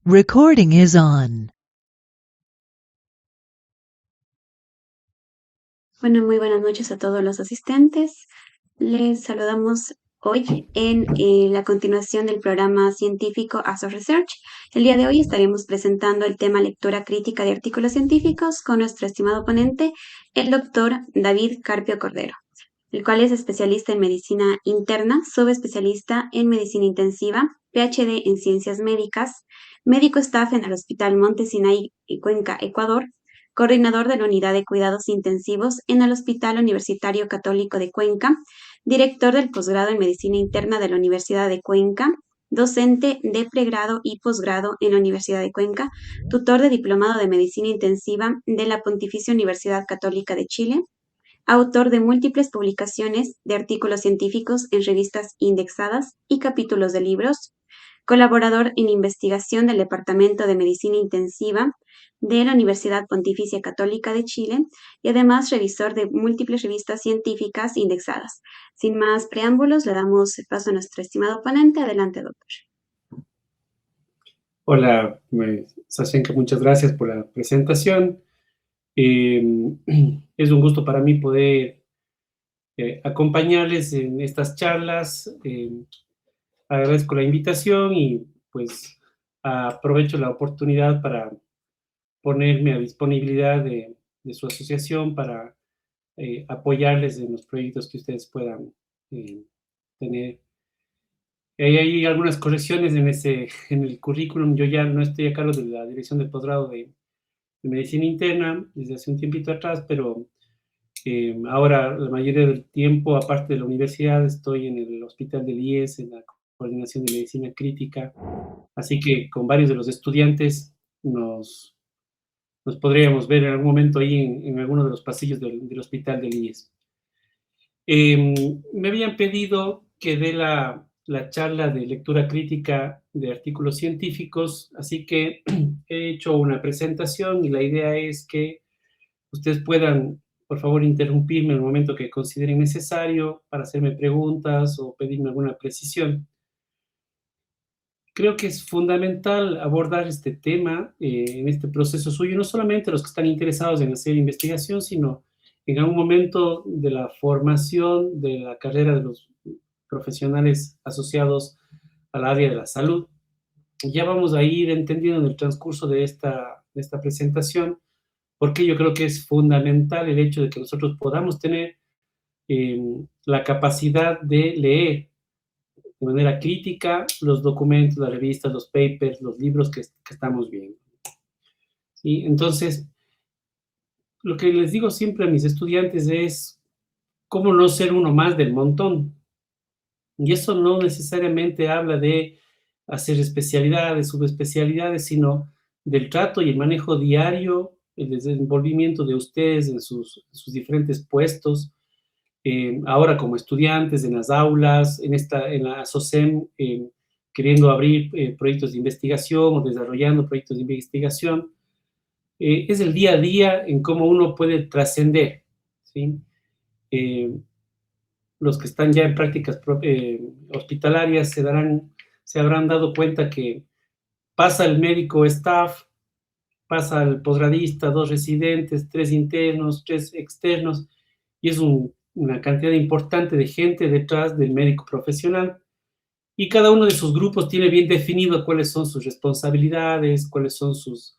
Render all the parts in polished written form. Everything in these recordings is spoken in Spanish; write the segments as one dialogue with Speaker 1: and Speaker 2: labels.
Speaker 1: Recording is on.
Speaker 2: Bueno, muy buenas noches a todos los asistentes. Les saludamos hoy en la continuación del programa científico ASO Research. El día de hoy estaremos presentando el tema lectura crítica de artículos científicos con nuestro estimado ponente, el doctor David Carpio Cordero, el cual es especialista en medicina interna, subespecialista en medicina intensiva, PhD en ciencias médicas, médico staff en el Hospital Monte Sinai y Cuenca, Ecuador, coordinador de la Unidad de Cuidados Intensivos en el Hospital Universitario Católico de Cuenca, director del posgrado en Medicina Interna de la Universidad de Cuenca, docente de pregrado y posgrado en la Universidad de Cuenca, tutor de diplomado de Medicina Intensiva de la Pontificia Universidad Católica de Chile, autor de múltiples publicaciones de artículos científicos en revistas indexadas y capítulos de libros, colaborador en investigación del Departamento de Medicina Intensiva de la Universidad Pontificia Católica de Chile y además revisor de múltiples revistas científicas indexadas. Sin más preámbulos, le damos el paso a nuestro estimado ponente. Adelante, doctor.
Speaker 3: Hola, Sashenka, muchas gracias por la presentación. Es un gusto para mí poder acompañarles en estas charlas. Agradezco la invitación y pues aprovecho la oportunidad para ponerme a disponibilidad de su asociación para apoyarles en los proyectos que ustedes puedan tener. Hay algunas correcciones en el currículum. Yo ya no estoy a cargo de la dirección del posgrado de medicina interna desde hace un tiempito atrás, pero ahora la mayoría del tiempo, aparte de la universidad, estoy en el hospital del IES, en la coordinación de medicina crítica, así que con varios de los estudiantes nos podríamos ver en algún momento ahí en alguno de los pasillos del hospital del IES. Me habían pedido que dé la charla de lectura crítica de artículos científicos, así que he hecho una presentación y la idea es que ustedes puedan, por favor, interrumpirme en el momento que consideren necesario para hacerme preguntas o pedirme alguna precisión. Creo que es fundamental abordar este tema en este proceso suyo, no solamente los que están interesados en hacer investigación, sino en algún momento de la formación de la carrera de los profesionales asociados al área de la salud. Ya vamos a ir entendiendo en el transcurso de esta presentación porque yo creo que es fundamental el hecho de que nosotros podamos tener la capacidad de leer de manera crítica los documentos, las revistas, los papers, los libros que estamos viendo. ¿Sí? Entonces, lo que les digo siempre a mis estudiantes es cómo no ser uno más del montón. Y eso no necesariamente habla de hacer especialidades, subespecialidades, sino del trato y el manejo diario, el desenvolvimiento de ustedes en sus diferentes puestos, ahora como estudiantes en las aulas, en la SOCEM, queriendo abrir proyectos de investigación o desarrollando proyectos de investigación. Es el día a día en cómo uno puede trascender, ¿sí? Los que están ya en prácticas hospitalarias se habrán dado cuenta que pasa el médico staff, pasa el posgradista, 2 residentes, 3 internos, 3 externos, y es una cantidad importante de gente detrás del médico profesional. Y cada uno de sus grupos tiene bien definido cuáles son sus responsabilidades, cuáles son sus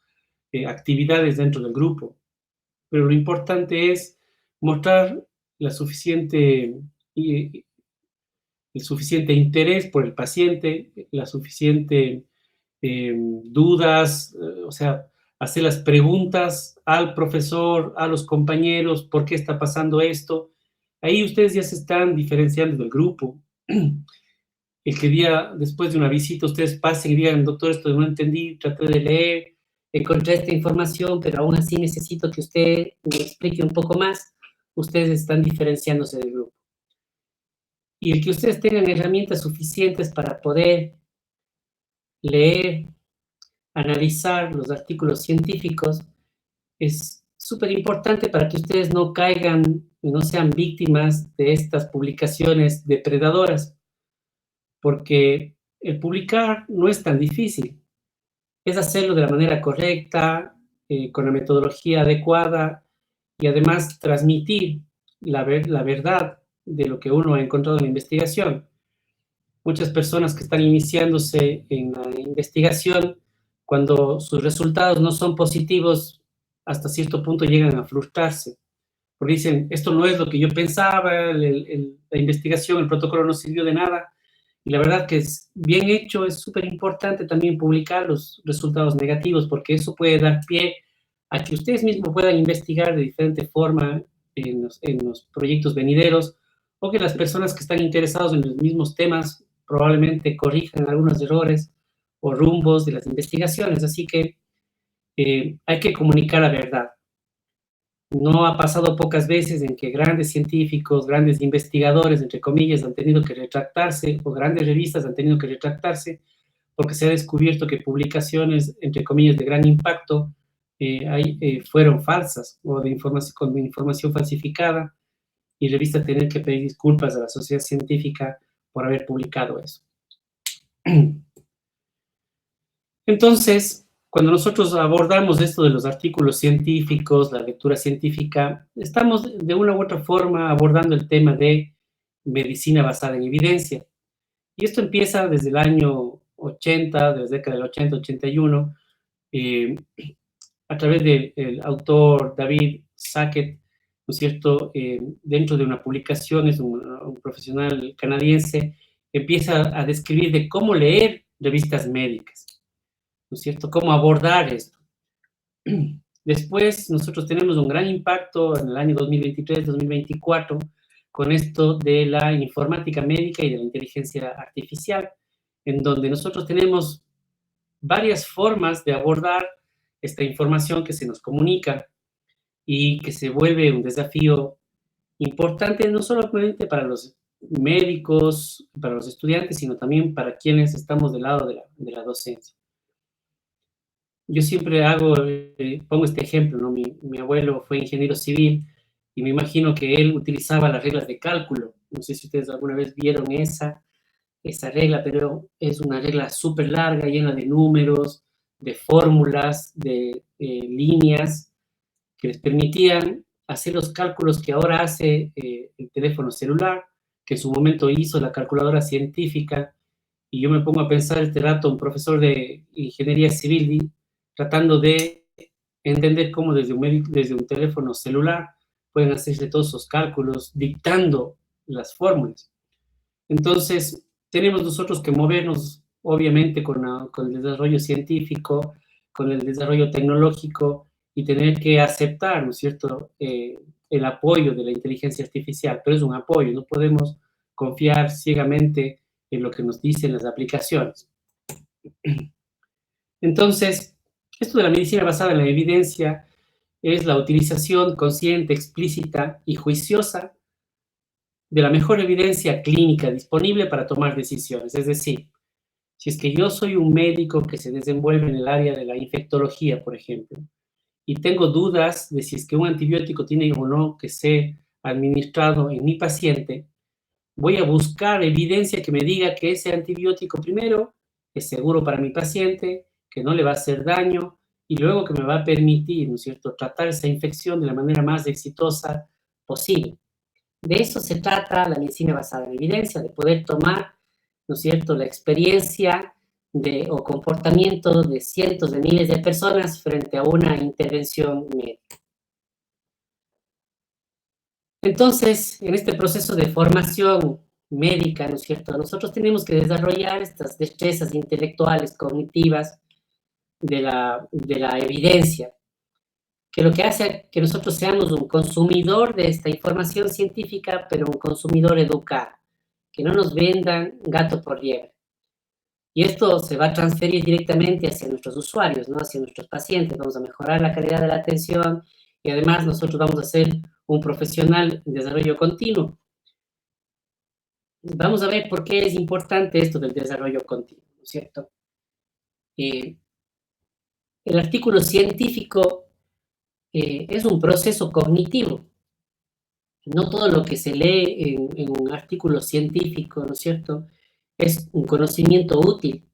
Speaker 3: actividades dentro del grupo. Pero lo importante es mostrar el suficiente interés por el paciente, la suficiente dudas, o sea, hacer las preguntas al profesor, a los compañeros, ¿por qué está pasando esto? Ahí ustedes ya se están diferenciando del grupo. El que día, después de una visita, ustedes pasen y digan, doctor, esto no entendí, traté de leer, encontré esta información, pero aún así necesito que usted me explique un poco más. Ustedes están diferenciándose del grupo. Y el que ustedes tengan herramientas suficientes para poder leer, analizar los artículos científicos es súper importante para que ustedes no caigan, no sean víctimas de estas publicaciones depredadoras, porque el publicar no es tan difícil. es hacerlo de la manera correcta, con la metodología adecuada y además transmitir la verdad de lo que uno ha encontrado en la investigación. Muchas personas que están iniciándose en la investigación, cuando sus resultados no son positivos, hasta cierto punto llegan a frustrarse, porque dicen, esto no es lo que yo pensaba, la investigación, el protocolo no sirvió de nada. Y la verdad que es bien hecho, es súper importante también publicar los resultados negativos, porque eso puede dar pie a que ustedes mismos puedan investigar de diferente forma en los proyectos venideros, o que las personas que están interesados en los mismos temas probablemente corrijan algunos errores o rumbos de las investigaciones. Así que hay que comunicar la verdad. No ha pasado pocas veces en que grandes científicos, grandes investigadores, entre comillas, han tenido que retractarse, o grandes revistas han tenido que retractarse, porque se ha descubierto que publicaciones, entre comillas, de gran impacto fueron falsas o con información falsificada, y revistas tener que pedir disculpas a la sociedad científica por haber publicado eso. Entonces, cuando nosotros abordamos esto de los artículos científicos, la lectura científica, estamos de una u otra forma abordando el tema de medicina basada en evidencia. Y esto empieza desde el año 80, desde la década del 80, 81, a través del autor David Sackett, ¿no es cierto? Dentro de una publicación, es un profesional canadiense, empieza a describir de cómo leer revistas médicas, ¿no es cierto? Cómo abordar esto. Después, nosotros tenemos un gran impacto en el año 2023, 2024, con esto de la informática médica y de la inteligencia artificial, en donde nosotros tenemos varias formas de abordar esta información que se nos comunica y que se vuelve un desafío importante no solamente para los médicos, para los estudiantes, sino también para quienes estamos del lado de la docencia. Yo siempre pongo este ejemplo, ¿no? Mi abuelo fue ingeniero civil y me imagino que él utilizaba las reglas de cálculo. No sé si ustedes alguna vez vieron esa regla, pero es una regla súper larga, llena de números, de fórmulas, de líneas que les permitían hacer los cálculos que ahora hace el teléfono celular, que en su momento hizo la calculadora científica. Y yo me pongo a pensar este rato, un profesor de ingeniería civil tratando de entender cómo desde un teléfono celular pueden hacerse todos esos cálculos dictando las fórmulas. Entonces, tenemos nosotros que movernos, obviamente, con el desarrollo científico, con el desarrollo tecnológico, y tener que aceptar, ¿no es cierto?, el apoyo de la inteligencia artificial, pero es un apoyo, no podemos confiar ciegamente en lo que nos dicen las aplicaciones. Entonces, esto de la medicina basada en la evidencia es la utilización consciente, explícita y juiciosa de la mejor evidencia clínica disponible para tomar decisiones. Es decir, si es que yo soy un médico que se desenvuelve en el área de la infectología, por ejemplo, y tengo dudas de si es que un antibiótico tiene o no que ser administrado en mi paciente, voy a buscar evidencia que me diga que ese antibiótico primero es seguro para mi paciente, que no le va a hacer daño, y luego que me va a permitir, ¿no es cierto?, tratar esa infección de la manera más exitosa posible. De eso se trata la medicina basada en evidencia, de poder tomar, ¿no es cierto?, la experiencia o comportamiento de cientos de miles de personas frente a una intervención médica. Entonces, en este proceso de formación médica, ¿no es cierto?, nosotros tenemos que desarrollar estas destrezas intelectuales, cognitivas de la evidencia, que lo que hace que nosotros seamos un consumidor de esta información científica, pero un consumidor educado, que no nos vendan gato por liebre. Y esto se va a transferir directamente hacia nuestros usuarios, ¿no?, hacia nuestros pacientes. Vamos a mejorar la calidad de la atención y además nosotros vamos a ser un profesional en desarrollo continuo. Vamos a ver por qué es importante esto del desarrollo continuo, ¿no es cierto? El artículo científico es un proceso cognitivo. No todo lo que se lee en un artículo científico, ¿no es cierto?, es un conocimiento útil.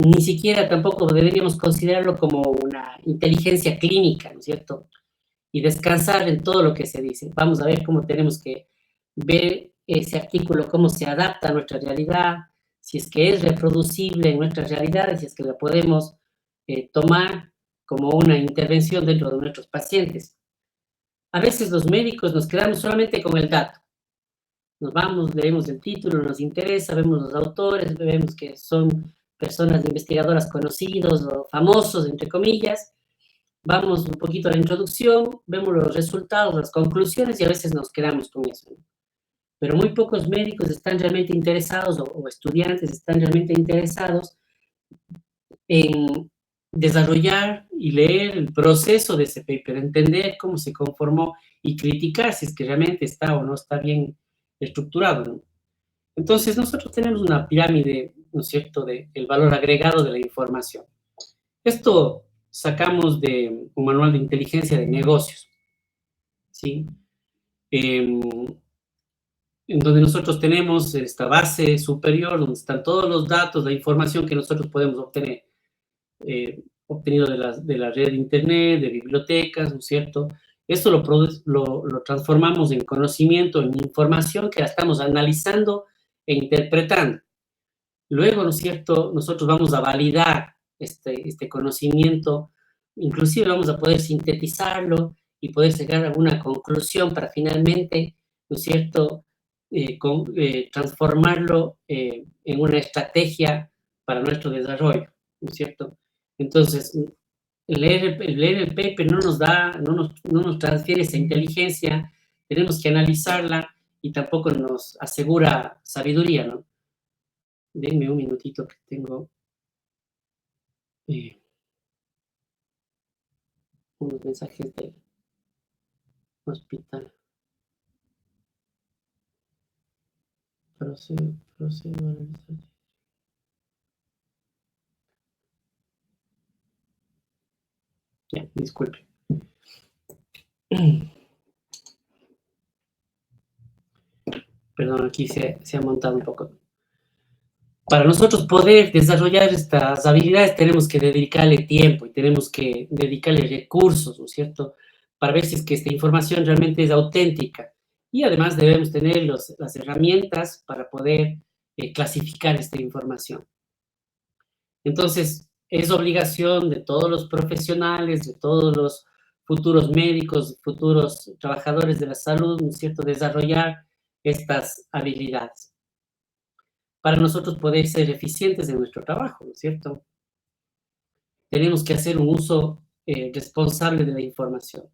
Speaker 4: ni siquiera tampoco deberíamos considerarlo como una inteligencia clínica, ¿no es cierto? Y descansar en todo lo que se dice. Vamos a ver cómo tenemos que ver ese artículo, cómo se adapta a nuestra realidad, si es que es reproducible en nuestras realidades, si es que la podemos tomar como una intervención dentro de nuestros pacientes. A veces los médicos nos quedamos solamente con el dato. Nos vamos, leemos el título, nos interesa, vemos los autores, vemos que son personas investigadoras conocidos o famosos, entre comillas. Vamos un poquito a la introducción, vemos los resultados, las conclusiones y a veces nos quedamos con eso. Pero muy pocos médicos están realmente interesados o estudiantes están realmente interesados en desarrollar y leer el proceso de ese paper, entender cómo se conformó y criticar si es que realmente está o no está bien estructurado, ¿no? Entonces, nosotros tenemos una pirámide, ¿no es cierto?, del valor agregado de la información. Esto sacamos de un manual de inteligencia de negocios, ¿sí? En donde nosotros tenemos esta base superior, donde están todos los datos, la información que nosotros podemos obtener, obtenido de la red de internet, de bibliotecas, ¿no es cierto? Esto lo transformamos en conocimiento, en información que la estamos analizando e interpretando. Luego, ¿no es cierto?, nosotros vamos a validar este conocimiento, inclusive vamos a poder sintetizarlo y poder llegar a una conclusión para finalmente, ¿no es cierto?, transformarlo en una estrategia para nuestro desarrollo, ¿no es cierto? Entonces, leer el paper no nos transfiere esa inteligencia, tenemos que analizarla y tampoco nos asegura sabiduría, ¿no? Denme un minutito que tengo unos mensajes del hospital. Procedo a realizar. Ya, disculpe. Perdón, aquí se ha montado un poco. Para nosotros poder desarrollar estas habilidades tenemos que dedicarle tiempo y tenemos que dedicarle recursos, ¿no es cierto?, para ver si es que esta información realmente es auténtica. Y además debemos tener las herramientas para poder clasificar esta información. Entonces, es obligación de todos los profesionales, de todos los futuros médicos, futuros trabajadores de la salud, ¿no es cierto?, desarrollar estas habilidades para nosotros poder ser eficientes en nuestro trabajo, ¿no es cierto? Tenemos que hacer un uso responsable de la información.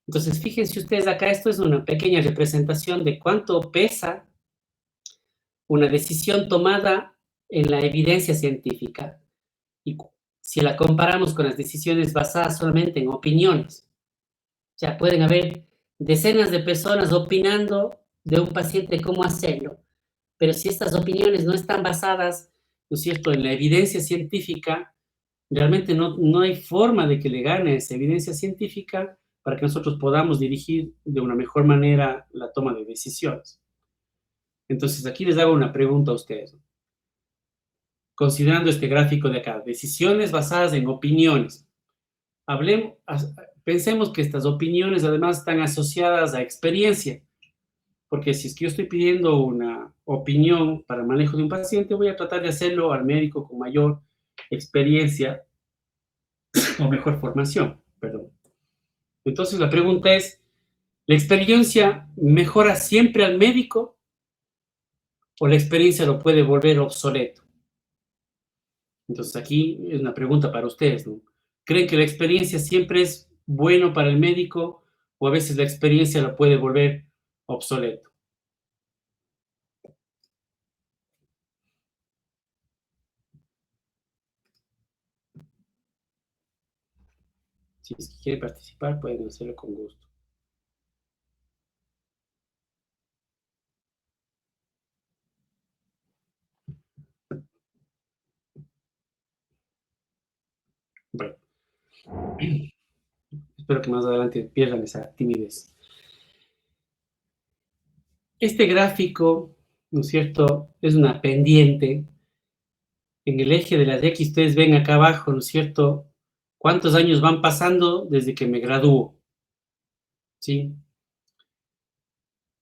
Speaker 4: Entonces, fíjense ustedes acá, esto es una pequeña representación de cuánto pesa una decisión tomada en la evidencia científica y si la comparamos con las decisiones basadas solamente en opiniones. O sea, pueden haber decenas de personas opinando de un paciente cómo hacerlo, pero si estas opiniones no están basadas, ¿no es cierto?, en la evidencia científica, realmente no hay forma de que le gane esa evidencia científica para que nosotros podamos dirigir de una mejor manera la toma de decisiones. Entonces, aquí les hago una pregunta a ustedes. Considerando este gráfico de acá, decisiones basadas en opiniones. Pensemos que estas opiniones además están asociadas a experiencia, porque si es que yo estoy pidiendo una opinión para el manejo de un paciente, voy a tratar de hacerlo al médico con mayor experiencia o mejor formación, perdón. Entonces la pregunta es, ¿la experiencia mejora siempre al médico o la experiencia lo puede volver obsoleto? Entonces aquí es una pregunta para ustedes, ¿no? ¿Creen que la experiencia siempre es bueno para el médico o a veces la experiencia lo puede volver obsoleto? Si es que quiere participar, pueden hacerlo con gusto. Bueno, espero que más adelante pierdan esa timidez. Este gráfico, ¿no es cierto?, es una pendiente
Speaker 3: en el eje de la X, ustedes ven acá abajo, ¿no es cierto?, cuántos años van pasando desde que me gradúo, ¿sí?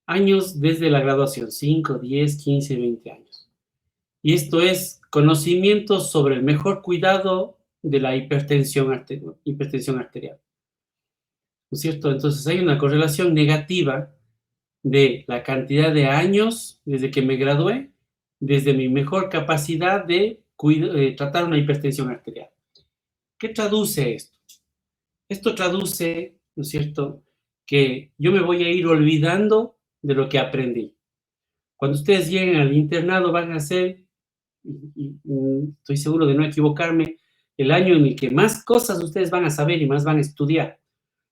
Speaker 3: Años desde la graduación, 5, 10, 15, 20 años. Y esto es conocimiento sobre el mejor cuidado de la hipertensión arterial, ¿no es cierto? Entonces hay una correlación negativa de la cantidad de años desde que me gradué, desde mi mejor capacidad de tratar una hipertensión arterial. ¿Qué traduce esto? Esto traduce, ¿no es cierto?, que yo me voy a ir olvidando de lo que aprendí. Cuando ustedes lleguen al internado van a ser, y estoy seguro de no equivocarme, el año en el que más cosas ustedes van a saber y más van a estudiar,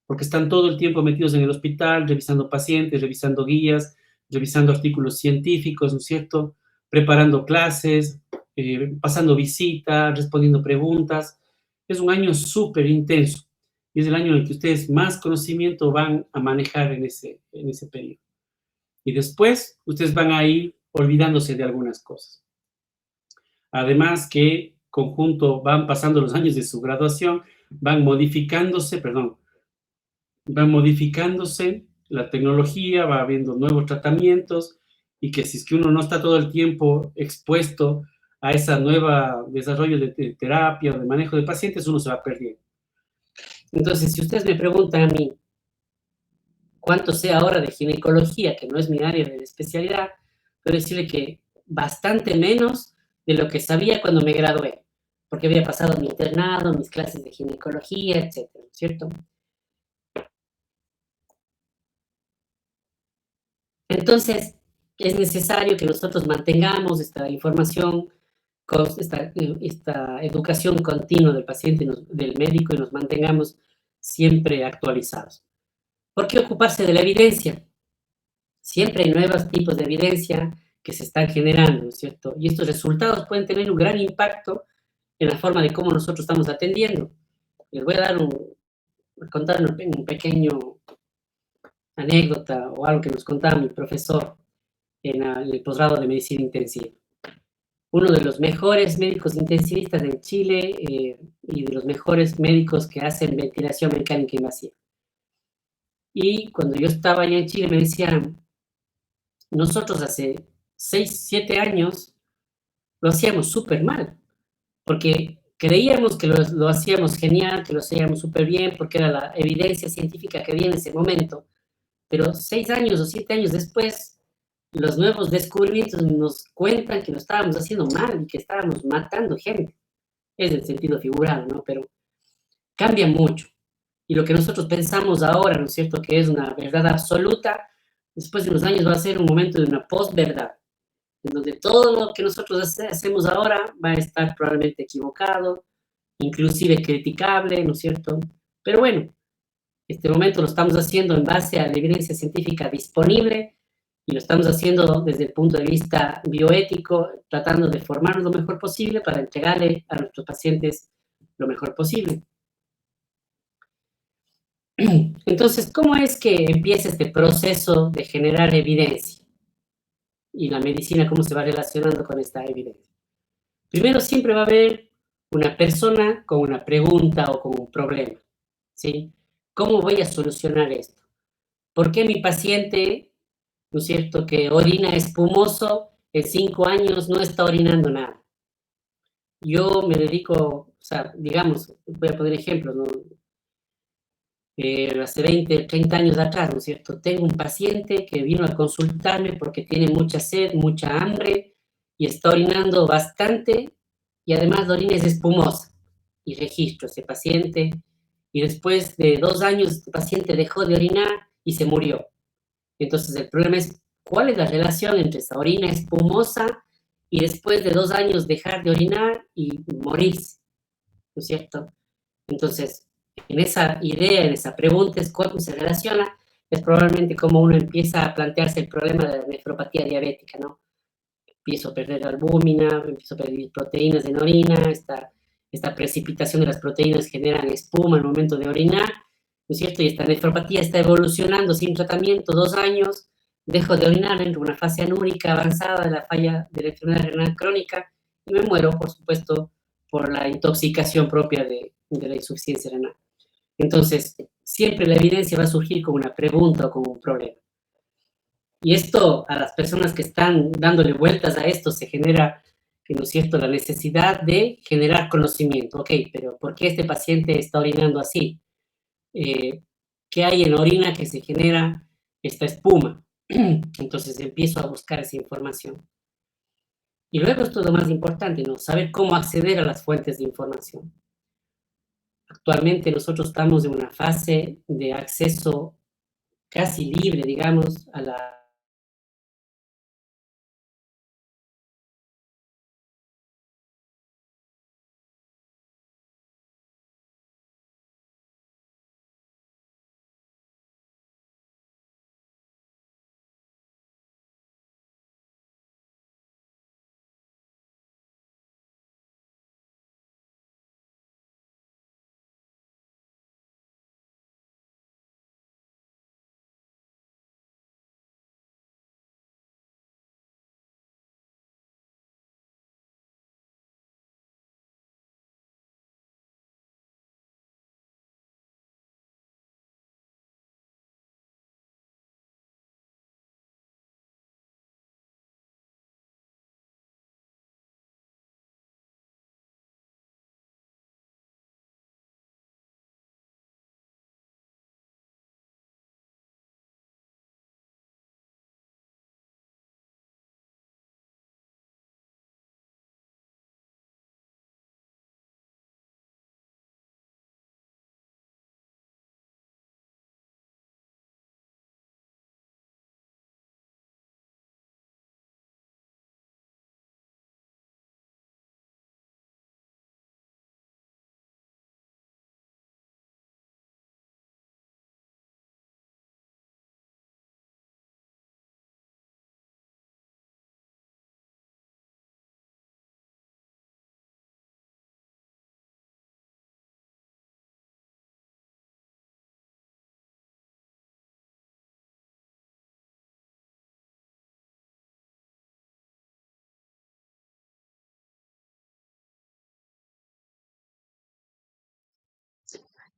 Speaker 3: porque están todo el tiempo metidos en el hospital, revisando pacientes, revisando guías, revisando artículos científicos, ¿no es cierto?, preparando clases, pasando visitas, respondiendo preguntas. Es un año súper intenso y es el año en el que ustedes más conocimiento van a manejar en ese periodo. Y después ustedes van a ir olvidándose de algunas cosas. Además que conjunto van pasando los años de su graduación, van modificándose la tecnología, va habiendo nuevos tratamientos y que si es que uno no está todo el tiempo expuesto a ese nuevo desarrollo de terapia o de manejo de pacientes, uno se va perdiendo. Entonces, si ustedes me preguntan a mí cuánto sé ahora de ginecología, que no es mi área de especialidad, puedo decirle que bastante menos de lo que sabía cuando me gradué, porque había pasado mi internado, mis clases de ginecología, etcétera, ¿cierto? Entonces, es necesario que nosotros mantengamos esta información, esta educación continua del paciente, del médico, y nos mantengamos siempre actualizados. ¿Por qué ocuparse de la evidencia? Siempre hay nuevos tipos de evidencia que se están generando, ¿no es cierto? Y estos resultados pueden tener un gran impacto en la forma de cómo nosotros estamos atendiendo. Les voy a contar un pequeño anécdota o algo que nos contaba mi profesor en el posgrado de medicina intensiva. Uno de los mejores médicos intensivistas en Chile y de los mejores médicos que hacen ventilación mecánica invasiva. Y cuando yo estaba allá en Chile me decían, nosotros hace 6, 7 años lo hacíamos súper mal, porque creíamos que lo hacíamos genial, que lo hacíamos súper bien, porque era la evidencia científica que había en ese momento, pero 6 años o 7 años después, los nuevos descubrimientos nos cuentan que lo estábamos haciendo mal y que estábamos matando gente. Es el sentido figurado, ¿no? Pero cambia mucho. Y lo que nosotros pensamos ahora, ¿no es cierto?, que es una verdad absoluta, después de unos años va a ser un momento de una posverdad, en donde todo lo que nosotros hacemos ahora va a estar probablemente equivocado, inclusive criticable, ¿no es cierto? Pero bueno, este momento lo estamos haciendo en base a la evidencia científica disponible y lo estamos haciendo desde el punto de vista bioético, tratando de formarnos lo mejor posible para entregarle a nuestros pacientes lo mejor posible. Entonces, ¿cómo es que empieza este proceso de generar evidencia? Y la medicina, ¿cómo se va relacionando con esta evidencia? Primero, siempre va a haber una persona con una pregunta o con un problema, ¿sí? ¿Cómo voy a solucionar esto? ¿Por qué mi paciente, ¿no es cierto?, que orina espumoso, en 5 años no está orinando nada? Yo me dedico, o sea, digamos, voy a poner ejemplos, ¿no? Hace 20, 30 años atrás, ¿no es cierto? Tengo un paciente que vino a consultarme porque tiene mucha sed, mucha hambre y está orinando bastante y además la orina es espumosa. Y registro a ese paciente y después de 2 años este paciente dejó de orinar y se murió. Entonces el problema es, ¿cuál es la relación entre esa orina espumosa y después de 2 años dejar de orinar y morirse? ¿No es cierto? Entonces, en esa idea, en esa pregunta, es cómo se relaciona, es probablemente como uno empieza a plantearse el problema de la nefropatía diabética, ¿no? Empiezo a perder albúmina, empiezo a perder proteínas en orina, esta precipitación de las proteínas generan espuma al momento de orinar, ¿no es cierto? Y esta nefropatía está evolucionando sin tratamiento, 2 años, dejo de orinar, entro en una fase anúrica avanzada de la falla de la enfermedad renal crónica
Speaker 4: y me muero, por supuesto, por la intoxicación propia de la insuficiencia renal. Entonces, siempre la evidencia va a surgir con una pregunta o con un problema. Y esto, a las personas que están dándole vueltas a esto, se genera, ¿no es cierto?, la necesidad de generar conocimiento. Ok, pero ¿por qué este paciente está orinando así? ¿Qué hay en la orina que se genera esta espuma? Entonces empiezo a buscar esa información. Y luego esto es lo más importante, ¿no? Saber cómo acceder a las fuentes de información. Actualmente nosotros estamos en una fase de acceso casi libre, digamos, a la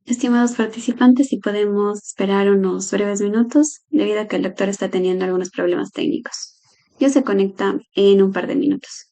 Speaker 2: Estimados participantes, si podemos esperar unos breves minutos, debido a que el doctor está teniendo algunos problemas técnicos. Ya se conecta en un par de minutos.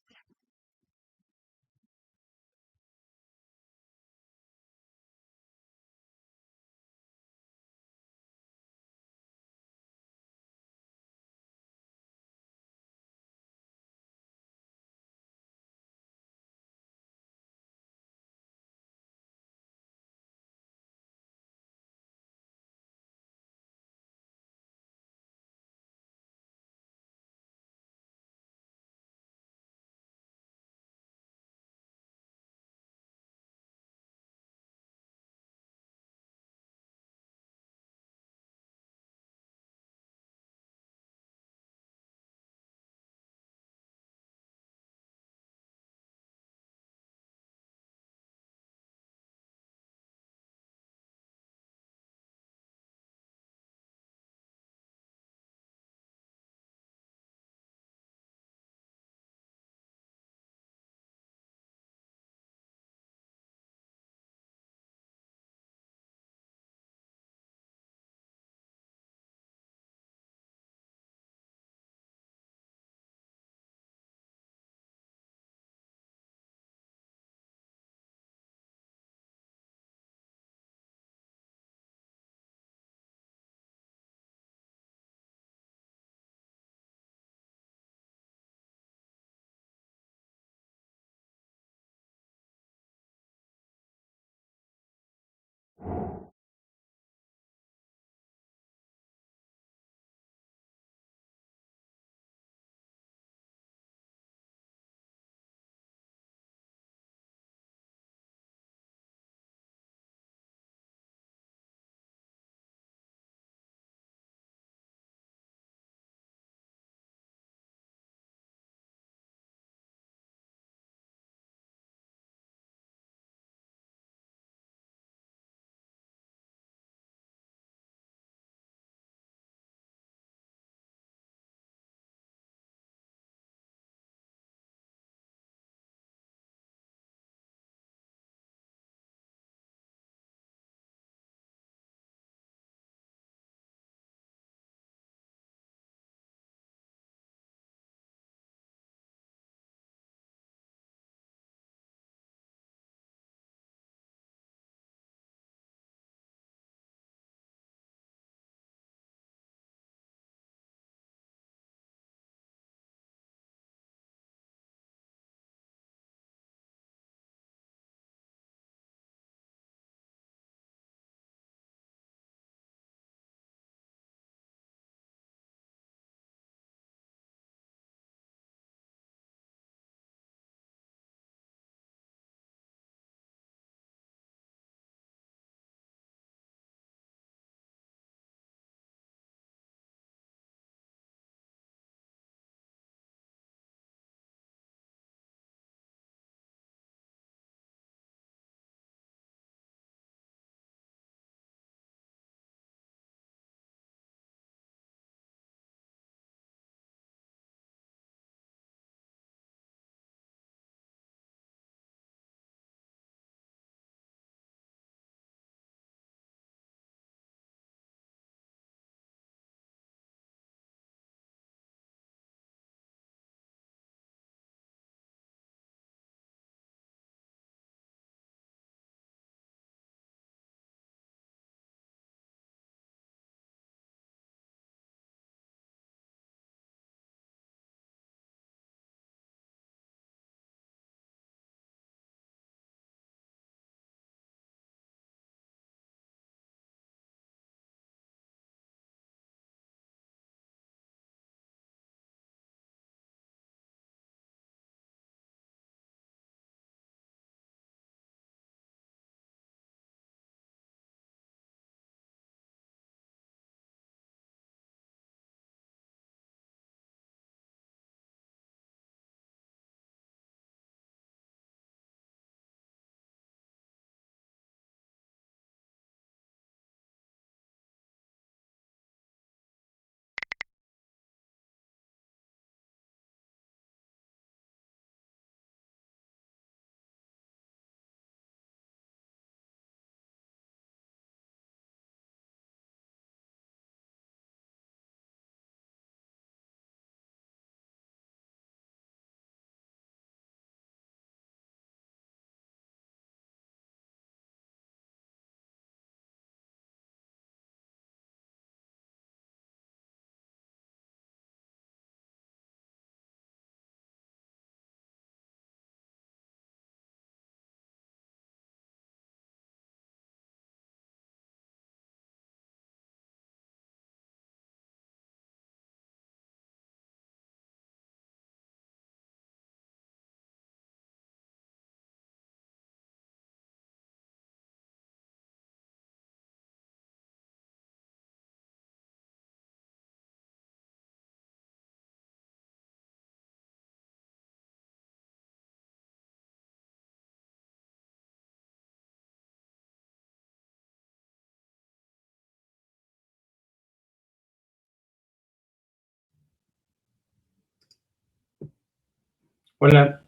Speaker 3: Hola.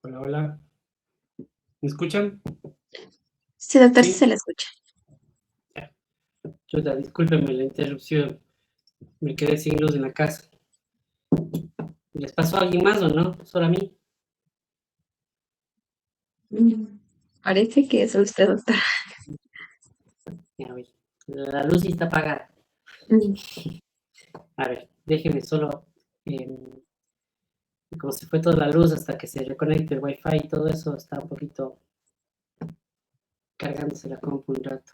Speaker 3: Hola, hola. ¿Me escuchan?
Speaker 2: Sí, doctor, sí
Speaker 3: Sí.
Speaker 2: se le escucha.
Speaker 4: Chuta, discúlpenme la interrupción. Me quedé sin luz en la casa. ¿Les pasó a alguien más o no? ¿Solo a mí?
Speaker 2: Parece que es usted, doctor.
Speaker 4: Ya, oye, la luz sí está apagada.
Speaker 2: Mm.
Speaker 4: A ver, déjenme solo... como se fue toda la luz hasta que se reconecte el wifi y todo eso, está un poquito cargándose la compu un rato.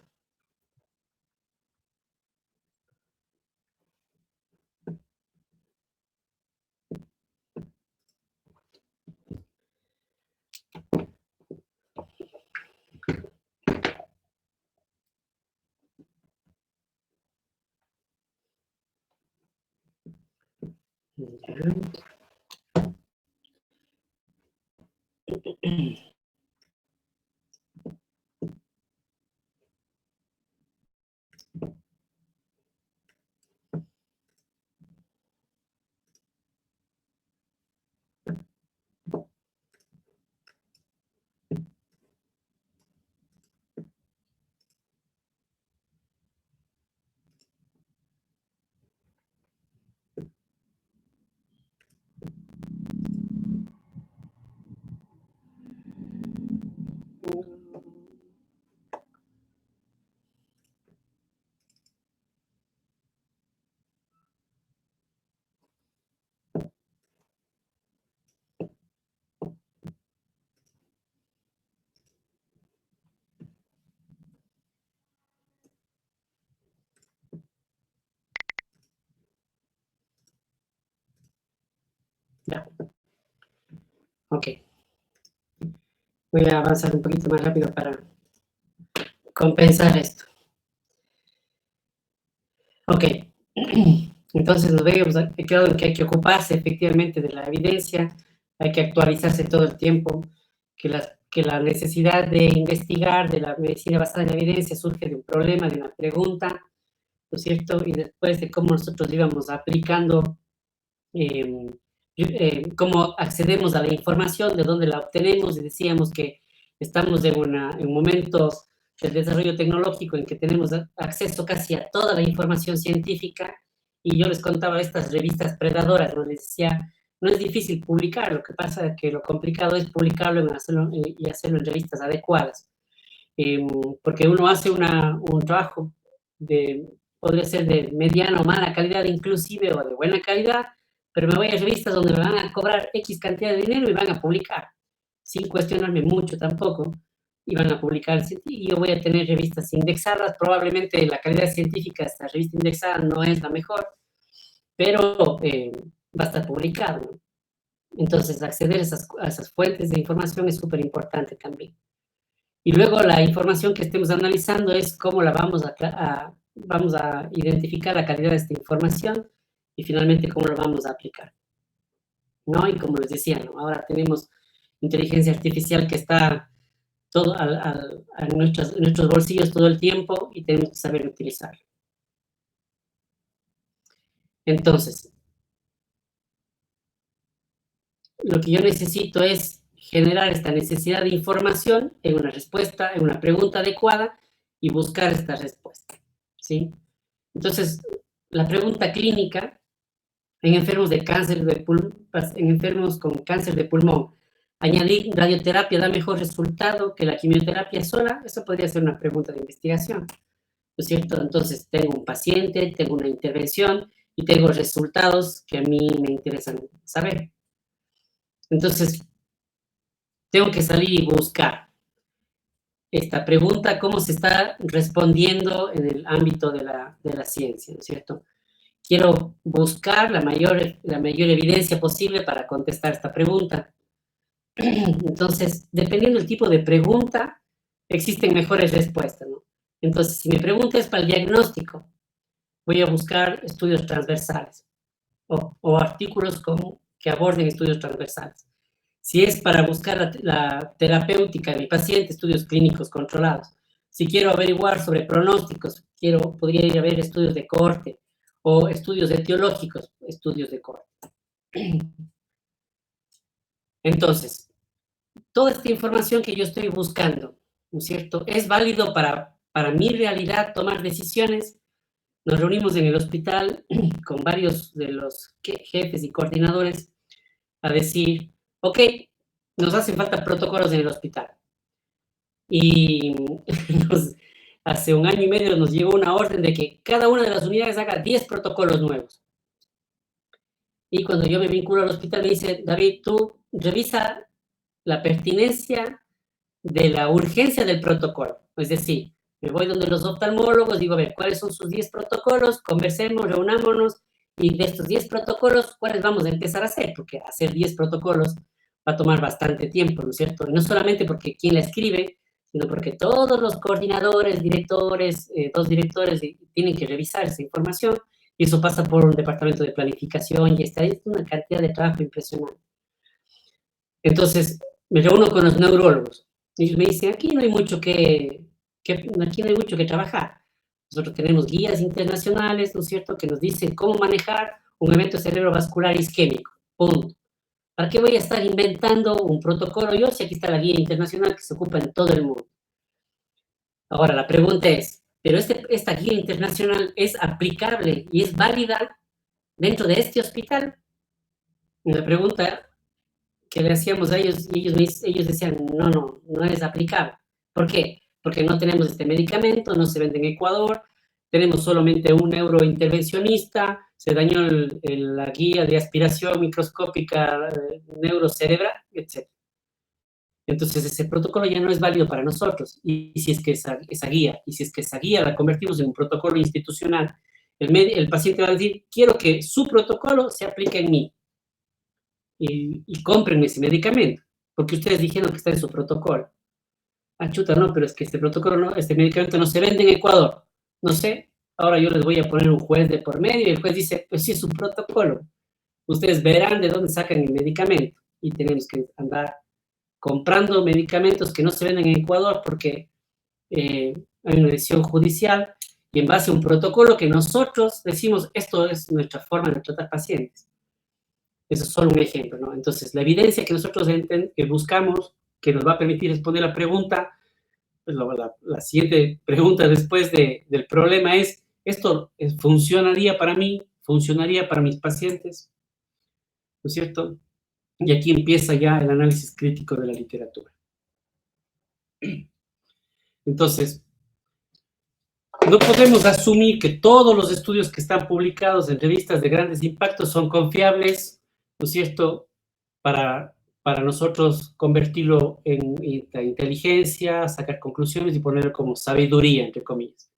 Speaker 4: Ya. Ok. Voy a avanzar un poquito más rápido para compensar esto. Ok. Entonces nos vemos claro en que hay que ocuparse efectivamente de la evidencia, hay que actualizarse todo el tiempo, que la necesidad de investigar de la medicina basada en la evidencia surge de un problema, de una pregunta, ¿no es cierto? Y después de cómo nosotros íbamos aplicando, cómo accedemos a la información, de dónde la obtenemos, y decíamos que estamos en momentos del desarrollo tecnológico en que tenemos acceso casi a toda la información científica, y yo les contaba estas revistas predadoras, ¿no? Les decía, no es difícil publicar, lo que pasa es que lo complicado es publicarlo y hacerlo en revistas adecuadas. Porque uno hace un trabajo podría ser de mediana o mala calidad inclusive, o de buena calidad, pero me voy a revistas donde me van a cobrar X cantidad de dinero y van a publicar, sin cuestionarme mucho tampoco, y van a publicar, y yo voy a tener revistas indexadas, probablemente la calidad científica de esta revista indexada no es la mejor, pero va a estar publicado, ¿no? Entonces, acceder a esas fuentes de información es súper importante también. Y luego la información que estemos analizando es cómo la vamos a identificar la calidad de esta información y finalmente cómo la vamos a aplicar, ¿no? Y como les decía, ¿no? Ahora tenemos inteligencia artificial que está todo en nuestros bolsillos todo el tiempo y tenemos que saber utilizarlo. Entonces, lo que yo necesito es generar esta necesidad de información en una respuesta, en una pregunta adecuada y buscar esta respuesta, ¿sí? Entonces, la pregunta clínica en enfermos de cáncer en enfermos con cáncer de pulmón, ¿añadir radioterapia da mejor resultado que la quimioterapia sola? Eso podría ser una pregunta de investigación, ¿no es cierto? Entonces, tengo un paciente, tengo una intervención y tengo resultados que a mí me interesan saber. Entonces, tengo que salir y buscar esta pregunta, cómo se está respondiendo en el ámbito de la ciencia, ¿no es cierto? Quiero buscar la mayor evidencia posible para contestar esta pregunta. Entonces, dependiendo del tipo de pregunta, existen mejores respuestas, ¿no? Entonces, si mi pregunta es para el diagnóstico, voy a buscar estudios transversales o artículos que aborden estudios transversales. Si es para buscar la terapéutica de mi paciente, estudios clínicos controlados. Si quiero averiguar sobre pronósticos, podría ir a ver estudios de cohorte o estudios etiológicos, estudios de corte. Entonces, toda esta información que yo estoy buscando, ¿no es cierto?, es válido para mi realidad tomar decisiones. Nos reunimos en el hospital con varios de los jefes y coordinadores a decir, ok, nos hacen falta protocolos en el hospital. Y hace 1 año y medio nos llegó una orden de que cada una de las unidades haga 10 protocolos nuevos. Y cuando yo me vinculo al hospital me dice, David, tú revisa la pertinencia de la urgencia del protocolo. Es decir, me voy donde los oftalmólogos, digo, a ver, ¿cuáles son sus 10 protocolos? Conversemos, reunámonos, y de estos 10 protocolos, ¿cuáles vamos a empezar a hacer? Porque hacer 10 protocolos va a tomar bastante tiempo, ¿no es cierto? Y no solamente porque quien la escribe, sino porque todos los coordinadores, directores, dos directores tienen que revisar esa información, y eso pasa por un departamento de planificación y estadística, una cantidad de trabajo impresionante. Entonces, me reúno con los neurólogos. Y ellos me dicen, aquí no hay mucho que trabajar. Nosotros tenemos guías internacionales, ¿no es cierto?, que nos dicen cómo manejar un evento cerebrovascular isquémico. Punto. ¿Para qué voy a estar inventando un protocolo yo si aquí está la guía internacional que se ocupa en todo el mundo? Ahora, la pregunta es, ¿pero esta guía internacional es aplicable y es válida dentro de este hospital? Una pregunta que le hacíamos a ellos, y ellos decían, no es aplicable. ¿Por qué? Porque no tenemos este medicamento, no se vende en Ecuador, tenemos solamente un neurointervencionista, se dañó la guía de aspiración microscópica neurocerebral, etc. Entonces ese protocolo ya no es válido para nosotros. Y si es que esa guía la convertimos en un protocolo institucional, el paciente va a decir, quiero que su protocolo se aplique en mí. Y compren ese medicamento, porque ustedes dijeron que está en su protocolo. Ah, chuta, no, pero es que este medicamento no se vende en Ecuador. No sé, ahora yo les voy a poner un juez de por medio y el juez dice, pues sí es su protocolo. Ustedes verán de dónde sacan el medicamento y tenemos que andar comprando medicamentos que no se venden en Ecuador porque hay una decisión judicial y en base a un protocolo que nosotros decimos, esto es nuestra forma de tratar pacientes. Eso es solo un ejemplo, ¿no? Entonces, la evidencia que nosotros buscamos, que nos va a permitir responder la pregunta, pues la siguiente pregunta después del problema es, ¿esto funcionaría para mí? ¿Funcionaría para mis pacientes? ¿No es cierto? Y aquí empieza ya el análisis crítico de la literatura. Entonces, no podemos asumir que todos los estudios que están publicados en revistas de grandes impactos son confiables, ¿no es cierto?, para nosotros convertirlo en inteligencia, sacar conclusiones y ponerlo como sabiduría, entre comillas.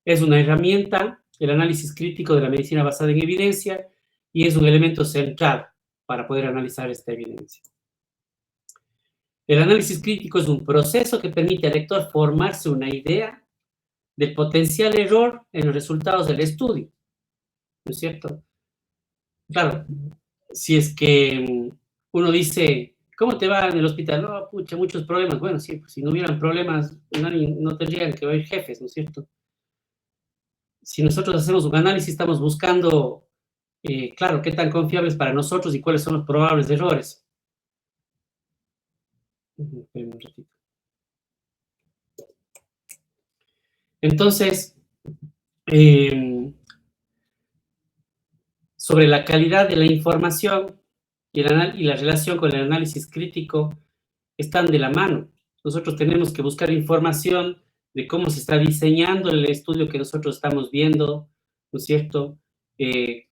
Speaker 4: Es una herramienta, el análisis crítico de la medicina basada en evidencia, y es un elemento central para poder analizar esta evidencia. El análisis crítico es un proceso que permite al lector formarse una idea del potencial error en los resultados del estudio, ¿no es cierto? Claro, si es que uno dice, ¿cómo te va en el hospital? No, pucha, muchos problemas. Bueno, sí, pues si no hubieran problemas, no tendrían que haber jefes, ¿no es cierto? Si nosotros hacemos un análisis, estamos buscando, claro, qué tan confiable es para nosotros y cuáles son los probables errores. Esperen un ratito. Entonces, sobre la calidad de la información y la relación con el análisis crítico están de la mano. Nosotros tenemos que buscar información de cómo se está diseñando el estudio que nosotros estamos viendo, ¿no es cierto?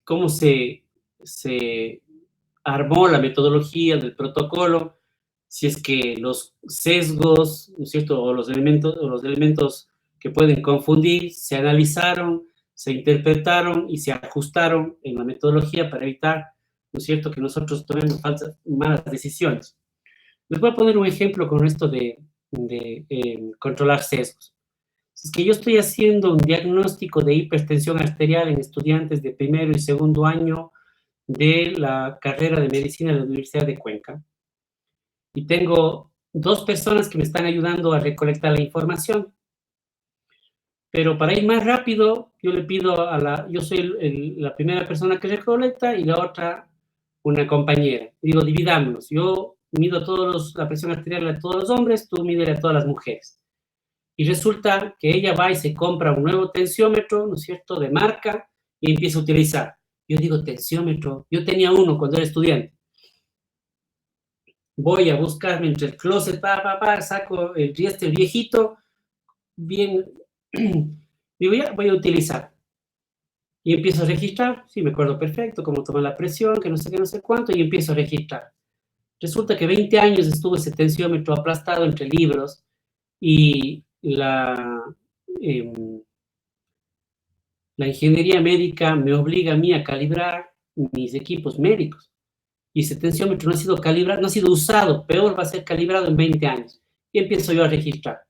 Speaker 4: Cómo se armó la metodología del protocolo, si es que los sesgos, ¿no es cierto?, o los elementos que pueden confundir, se analizaron, se interpretaron y se ajustaron en la metodología para evitar, ¿no es cierto?, que nosotros tomemos malas decisiones. Les voy a poner un ejemplo con esto de controlar sesgos. Si es que yo estoy haciendo un diagnóstico de hipertensión arterial en estudiantes de primero y segundo año de la carrera de medicina de la Universidad de Cuenca, y tengo 2 personas que me están ayudando a recolectar la información.
Speaker 3: pero para ir más rápido, yo le pido yo soy la primera persona que recolecta y la otra una compañera. Digo, dividámonos. Yo mido la presión arterial de todos los hombres, tú mides a todas las mujeres. Y resulta que ella va y se compra un nuevo tensiómetro, ¿no es cierto?, de marca, y empieza a utilizar. Yo digo, tensiómetro, yo tenía uno cuando era estudiante. Voy a buscarme entre el closet, saco el rieste viejito, bien, digo, ya, voy a utilizar. Y empiezo a registrar, sí, me acuerdo perfecto, cómo tomar la presión, que no sé qué, no sé cuánto, y empiezo a registrar. Resulta que 20 años estuvo ese tensiómetro aplastado entre libros y la ingeniería médica me obliga a mí a calibrar mis equipos médicos. Y ese tensiómetro no ha sido calibrado, no ha sido usado, peor va a ser calibrado en 20 años. Y empiezo yo a registrar.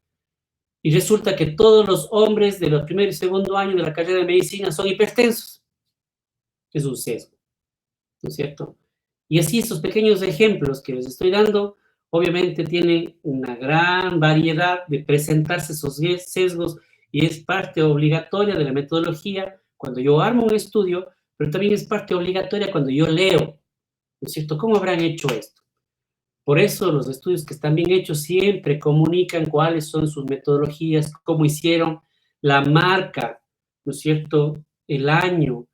Speaker 3: Y resulta que todos los hombres de los primer y segundo años de la carrera de medicina son hipertensos. Es un sesgo, ¿no es cierto? Y así estos pequeños ejemplos que les estoy dando, obviamente tienen una gran variedad de presentarse esos sesgos y es parte obligatoria de la metodología cuando yo armo un estudio, pero también es parte obligatoria cuando yo leo, ¿no es cierto? ¿Cómo habrán hecho esto? Por eso los estudios que están bien hechos siempre comunican cuáles son sus metodologías, cómo hicieron, la marca, ¿no es cierto?, el año,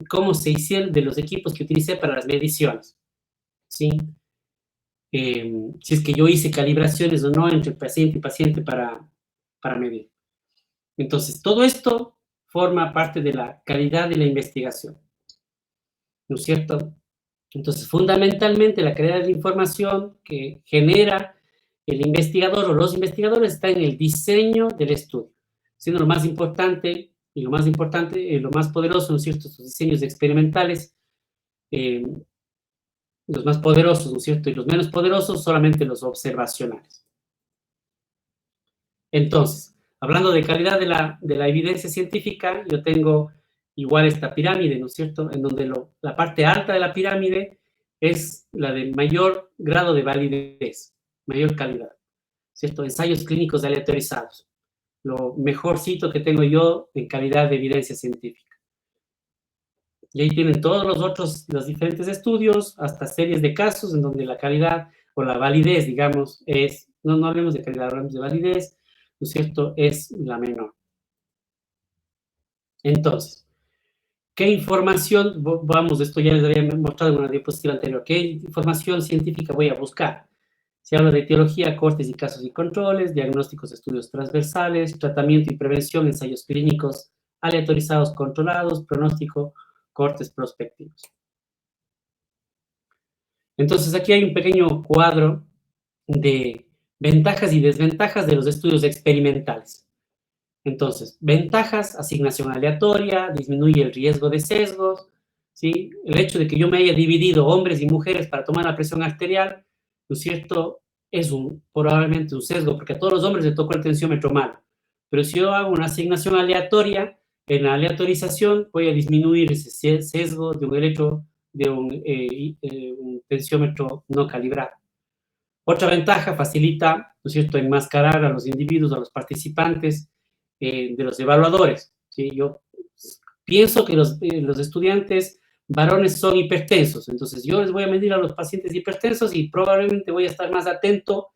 Speaker 3: cómo se hicieron de los equipos que utilicé para las mediciones, ¿sí? Si es que yo hice calibraciones o no entre paciente y paciente para medir. Entonces, todo esto forma parte de la calidad de la investigación, ¿no es cierto? Entonces, fundamentalmente, la calidad de la información que genera el investigador o los investigadores está en el diseño del estudio, siendo lo más importante y lo más poderoso, ¿no es cierto?, estos diseños experimentales, los más poderosos, ¿no es cierto?, y los menos poderosos, solamente los observacionales. Entonces, hablando de calidad de la evidencia científica, yo tengo igual esta pirámide, ¿no es cierto?, en donde la parte alta de la pirámide es la de mayor grado de validez, mayor calidad, ¿cierto? Ensayos clínicos aleatorizados, lo mejorcito que tengo yo en calidad de evidencia científica. Y ahí tienen todos los diferentes estudios, hasta series de casos en donde la calidad o la validez, digamos, no hablemos de calidad, hablamos de validez, ¿no es cierto?, es la menor. Entonces, ¿qué información, vamos, esto ya les había mostrado en una diapositiva anterior, qué información científica voy a buscar? Se habla de etiología, cortes y casos y controles, diagnósticos, estudios transversales, tratamiento y prevención, ensayos clínicos aleatorizados controlados, pronóstico, cortes prospectivos. Entonces, aquí hay un pequeño cuadro de ventajas y desventajas de los estudios experimentales. Entonces, ventajas, asignación aleatoria, disminuye el riesgo de sesgos, ¿sí? El hecho de que yo me haya dividido hombres y mujeres para tomar la presión arterial, ¿no es cierto?, es probablemente un sesgo, porque a todos los hombres les tocó el tensiómetro malo. Pero si yo hago una asignación aleatoria, en la aleatorización voy a disminuir ese sesgo de un tensiómetro no calibrado. Otra ventaja, facilita, ¿no es cierto?, enmascarar a los individuos, a los participantes de los evaluadores, ¿sí? Yo pienso que los estudiantes varones son hipertensos, entonces yo les voy a medir a los pacientes hipertensos y probablemente voy a estar más atento,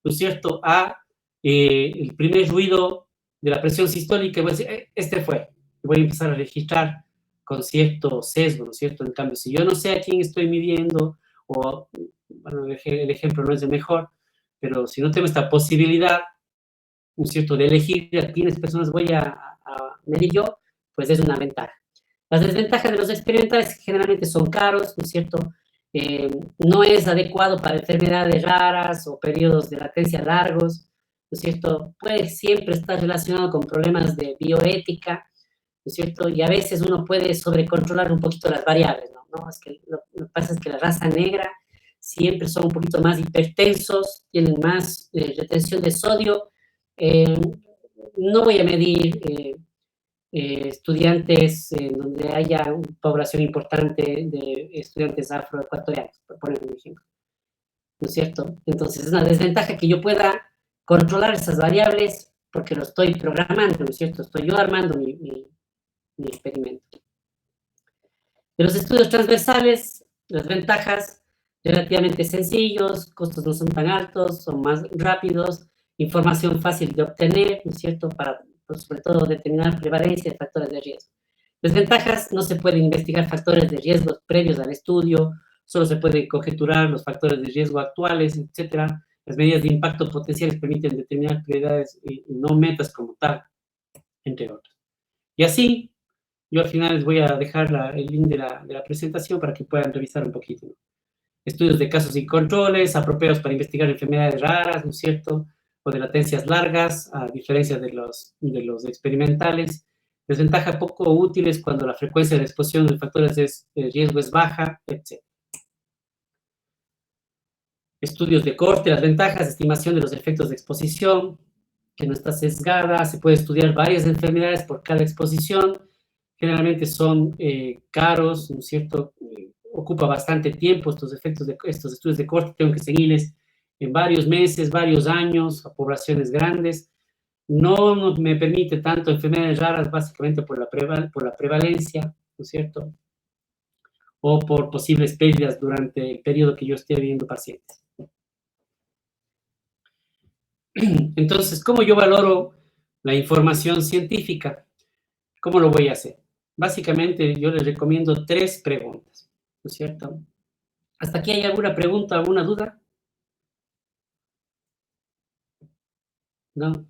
Speaker 3: ¿no es cierto?, a el primer ruido de la presión sistólica y voy a decir, este fue, y voy a empezar a registrar con cierto sesgo, ¿no es cierto? En cambio, si yo no sé a quién estoy midiendo, o, bueno, el ejemplo no es el mejor, pero si no tengo esta posibilidad, ¿no es cierto?, de elegir a quiénes personas voy a medir yo, pues es una ventaja. Las desventajas de los experimentales generalmente son caros, ¿no es cierto? No es adecuado para enfermedades raras o periodos de latencia largos, ¿no es cierto? Puede siempre estar relacionado con problemas de bioética, ¿no es cierto? Y a veces uno puede sobrecontrolar un poquito las variables, ¿no? Es que lo que pasa es que la raza negra siempre son un poquito más hipertensos, tienen más retención de sodio. No voy a medir estudiantes donde haya una población importante de estudiantes afroecuatorianos, por poner un ejemplo, ¿no es cierto? Entonces es una desventaja que yo pueda controlar esas variables
Speaker 4: porque lo estoy programando, ¿no es cierto? Estoy yo armando mi experimento. De los estudios transversales, las ventajas, relativamente sencillos, costos no son tan altos, son más rápidos, información fácil de obtener, ¿no es cierto?, para, pues, sobre todo, determinar prevalencia de factores de riesgo. Desventajas, no se pueden investigar factores de riesgo previos al estudio, solo se pueden conjeturar los factores de riesgo actuales, etc. Las medidas de impacto potenciales permiten determinar prioridades y no metas como tal, entre otros. Y así, yo al final les voy a dejar el link de la presentación para que puedan revisar un poquito, ¿no? Estudios de casos y controles apropiados para investigar enfermedades raras, ¿no es cierto?, o de latencias largas, a diferencia de los experimentales. Desventaja poco útiles cuando la frecuencia de exposición de factores de riesgo es baja, etc. Estudios de corte, las ventajas, estimación de los efectos de exposición, que no está sesgada, se puede estudiar varias enfermedades por cada exposición, generalmente son caros, ¿no es cierto?, ocupa bastante tiempo estos estudios de corte, tengo que seguirles en varios meses, varios años, a poblaciones grandes. No me permite tanto enfermedades raras, básicamente por la prevalencia, ¿no es cierto?, o por posibles pérdidas durante el periodo que yo esté viendo pacientes. Entonces, ¿cómo yo valoro la información científica? ¿Cómo lo voy a hacer? Básicamente, yo les recomiendo 3 preguntas, ¿no es cierto? ¿Hasta aquí hay alguna pregunta, alguna duda? ¿No?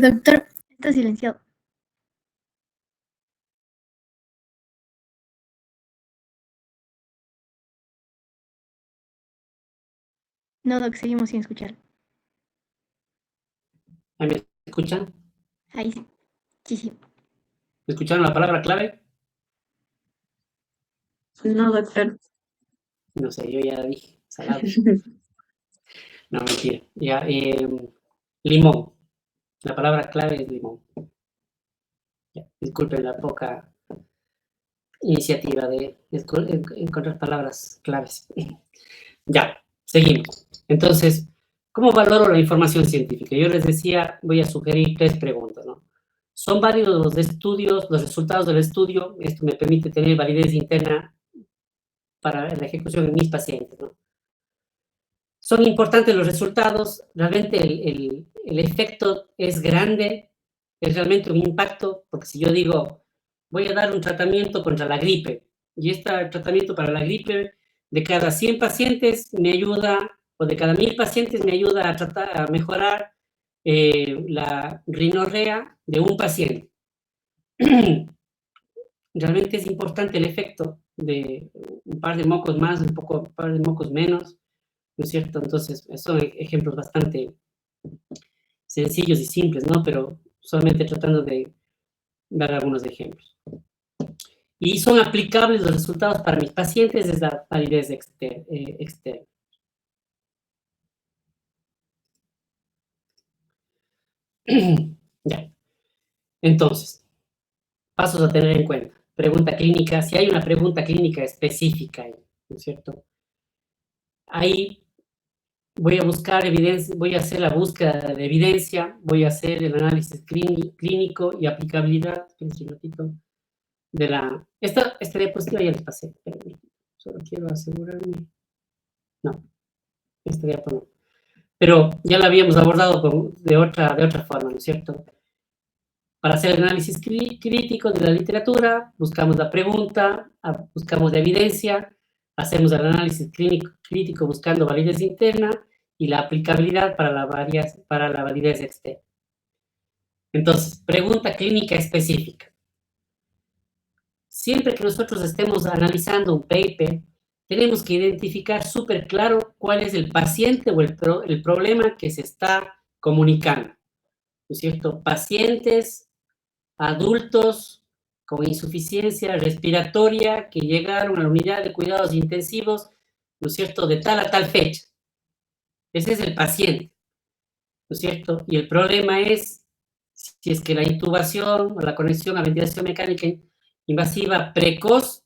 Speaker 5: Doctor, está silenciado. No, Doc, seguimos sin escuchar.
Speaker 4: ¿Me escuchan?
Speaker 5: Ahí sí. Sí, sí.
Speaker 4: ¿Escucharon la palabra clave?
Speaker 2: No, doctor.
Speaker 4: No sé, yo ya dije, salado. No, mentira. Ya, limón. La palabra clave es limón. Ya, disculpen la poca iniciativa de encontrar palabras claves. Ya, seguimos. Entonces, ¿cómo valoro la información científica? Yo les decía, voy a sugerir 3 preguntas, ¿no? ¿Son válidos los estudios, los resultados del estudio? Esto me permite tener validez interna para la ejecución en mis pacientes, ¿no? Son importantes los resultados, realmente el efecto es grande, es realmente un impacto, porque si yo digo, voy a dar un tratamiento contra la gripe, y este tratamiento para la gripe, de cada 100 pacientes me ayuda, o de cada 1000 pacientes me ayuda a mejorar la rinorrea de un paciente. Realmente es importante el efecto de un par de mocos más, un par de mocos menos, ¿no es cierto? Entonces, son ejemplos bastante sencillos y simples, ¿no? Pero solamente tratando de dar algunos ejemplos. Y son aplicables los resultados para mis pacientes desde la validez externa. Ya. Entonces, pasos a tener en cuenta. Pregunta clínica, si hay una pregunta clínica específica, ¿no es cierto? Ahí voy a buscar evidencia, voy a hacer la búsqueda de evidencia, voy a hacer el análisis clínico y aplicabilidad, un ratito, de la... Esta diapositiva ya les pasé, pero solo quiero asegurarme. No, esta diapositiva no. Pero ya la habíamos abordado de otra forma, ¿no es cierto? Para hacer el análisis crítico de la literatura, buscamos la pregunta, buscamos la evidencia, hacemos el análisis crítico buscando validez interna y la aplicabilidad para la validez externa. Entonces, pregunta clínica específica. Siempre que nosotros estemos analizando un paper, tenemos que identificar súper claro cuál es el paciente o el problema que se está comunicando, ¿no es cierto? Pacientes, adultos, con insuficiencia respiratoria que llegaron a la unidad de cuidados intensivos, ¿no es cierto?, de tal a tal fecha. Ese es el paciente, ¿no es cierto? Y el problema es si es que la intubación o la conexión a ventilación mecánica invasiva precoz,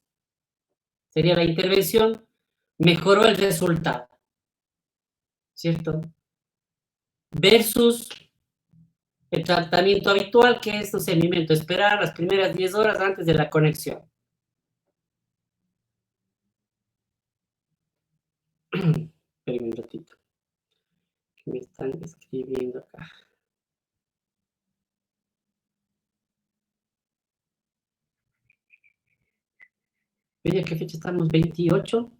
Speaker 4: sería la intervención, mejoró el resultado, ¿cierto? Versus el tratamiento habitual, que es, no sé, esperar las primeras 10 horas antes de la conexión. Espérenme un ratito, que me están escribiendo acá. Oye, ¿qué fecha estamos? ¿28?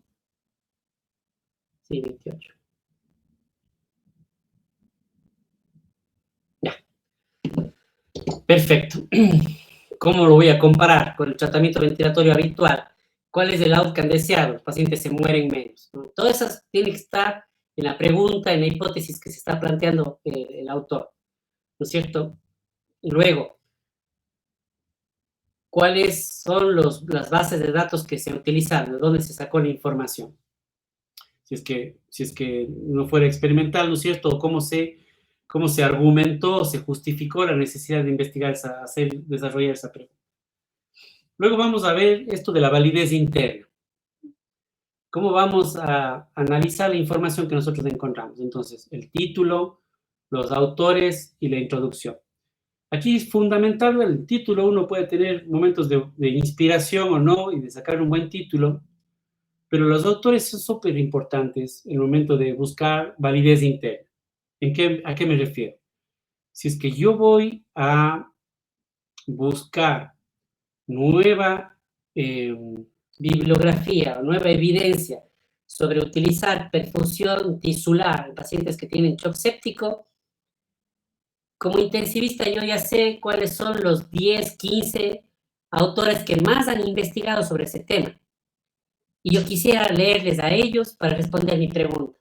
Speaker 4: Sí, 28. Ya. Perfecto. ¿Cómo lo voy a comparar con el tratamiento ventilatorio habitual? ¿Cuál es el outcome deseado? Los pacientes se mueren menos, ¿no? Todas esas tienen que estar en la pregunta, en la hipótesis que se está planteando el autor, ¿no es cierto? Y luego, ¿cuáles son las bases de datos que se utilizaron? ¿De dónde se sacó la información? Si es que no fuera experimental, ¿no es cierto? O cómo se argumentó, se justificó la necesidad de investigar, desarrollar esa pregunta. Luego vamos a ver esto de la validez interna. ¿Cómo vamos a analizar la información que nosotros encontramos? Entonces, el título, los autores y la introducción. Aquí es fundamental el título. Uno puede tener momentos de inspiración o no y de sacar un buen título, pero los autores son súper importantes en el momento de buscar validez interna. ¿A qué me refiero? Si es que yo voy a buscar nueva bibliografía o nueva evidencia sobre utilizar perfusión tisular en pacientes que tienen shock séptico, como intensivista yo ya sé cuáles son los 10, 15 autores que más han investigado sobre ese tema. Y yo quisiera leerles a ellos para responder mi pregunta.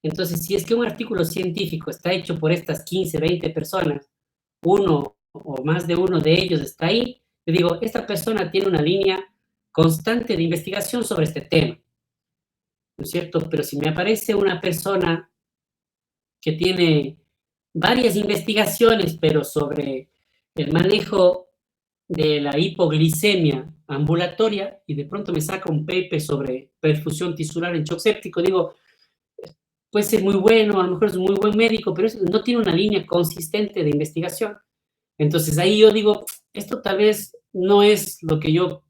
Speaker 4: Entonces, si es que un artículo científico está hecho por estas 15, 20 personas, uno o más de uno de ellos está ahí, yo digo, esta persona tiene una línea constante de investigación sobre este tema, ¿no es cierto? Pero si me aparece una persona que tiene varias investigaciones, pero sobre el manejo de la hipoglicemia ambulatoria, y de pronto me saca un paper sobre perfusión tisular en shock séptico, digo, puede ser muy bueno, a lo mejor es un muy buen médico, pero no tiene una línea consistente de investigación. Entonces ahí yo digo, esto tal vez no es lo que yo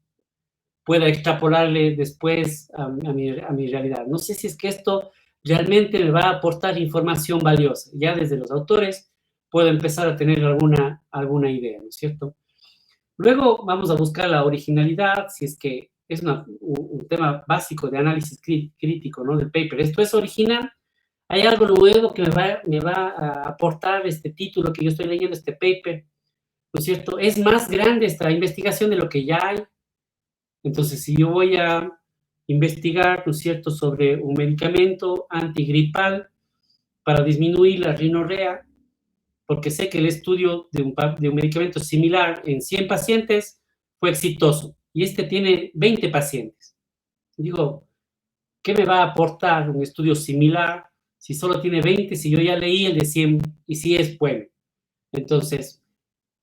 Speaker 4: pueda extrapolarle después a mi realidad. No sé si es que esto realmente me va a aportar información valiosa. Ya desde los autores puedo empezar a tener alguna idea, ¿no es cierto? Luego vamos a buscar la originalidad, si es que es un tema básico de análisis crítico, ¿no? Del paper. ¿Esto es original? ¿Hay algo nuevo que me va a aportar este título que yo estoy leyendo, este paper? ¿No es cierto? ¿Es más grande esta investigación de lo que ya hay? Entonces, si yo voy a investigar, ¿no es cierto?, sobre un medicamento antigripal para disminuir la rinorrea, porque sé que el estudio de un medicamento similar en 100 pacientes fue exitoso, y este tiene 20 pacientes. Digo, ¿qué me va a aportar un estudio similar si solo tiene 20, si yo ya leí el de 100 y si es bueno? Entonces,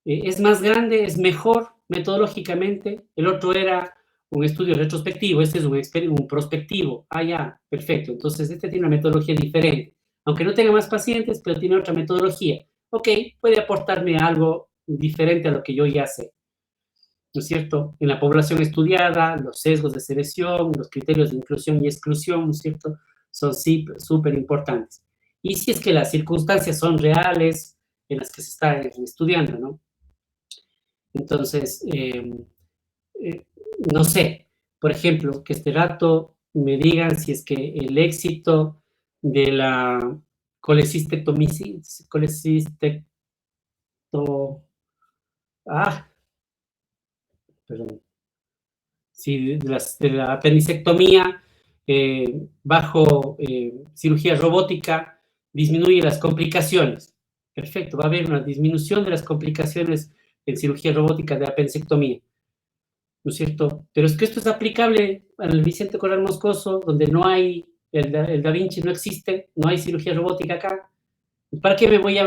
Speaker 4: es más grande, es mejor metodológicamente. El otro era un estudio retrospectivo, este es un prospectivo. Ah, ya, perfecto. Entonces, este tiene una metodología diferente. Aunque no tenga más pacientes, pero tiene otra metodología. Ok, puede aportarme algo diferente a lo que yo ya sé, ¿no es cierto? En la población estudiada, los sesgos de selección, los criterios de inclusión y exclusión, ¿no es cierto?, son súper importantes. Y si es que las circunstancias son reales en las que se está estudiando, ¿no? Entonces, no sé, por ejemplo, que este rato me digan si es que el éxito de la colecistectomía, perdón, sí, de la apendicectomía bajo cirugía robótica disminuye las complicaciones. Perfecto, va a haber una disminución de las complicaciones en cirugía robótica de apendicectomía. ¿no es cierto? Pero es que esto es aplicable en el Vicente Corral Moscoso, donde no hay, el Da Vinci no existe, no hay cirugía robótica acá. ¿Para qué voy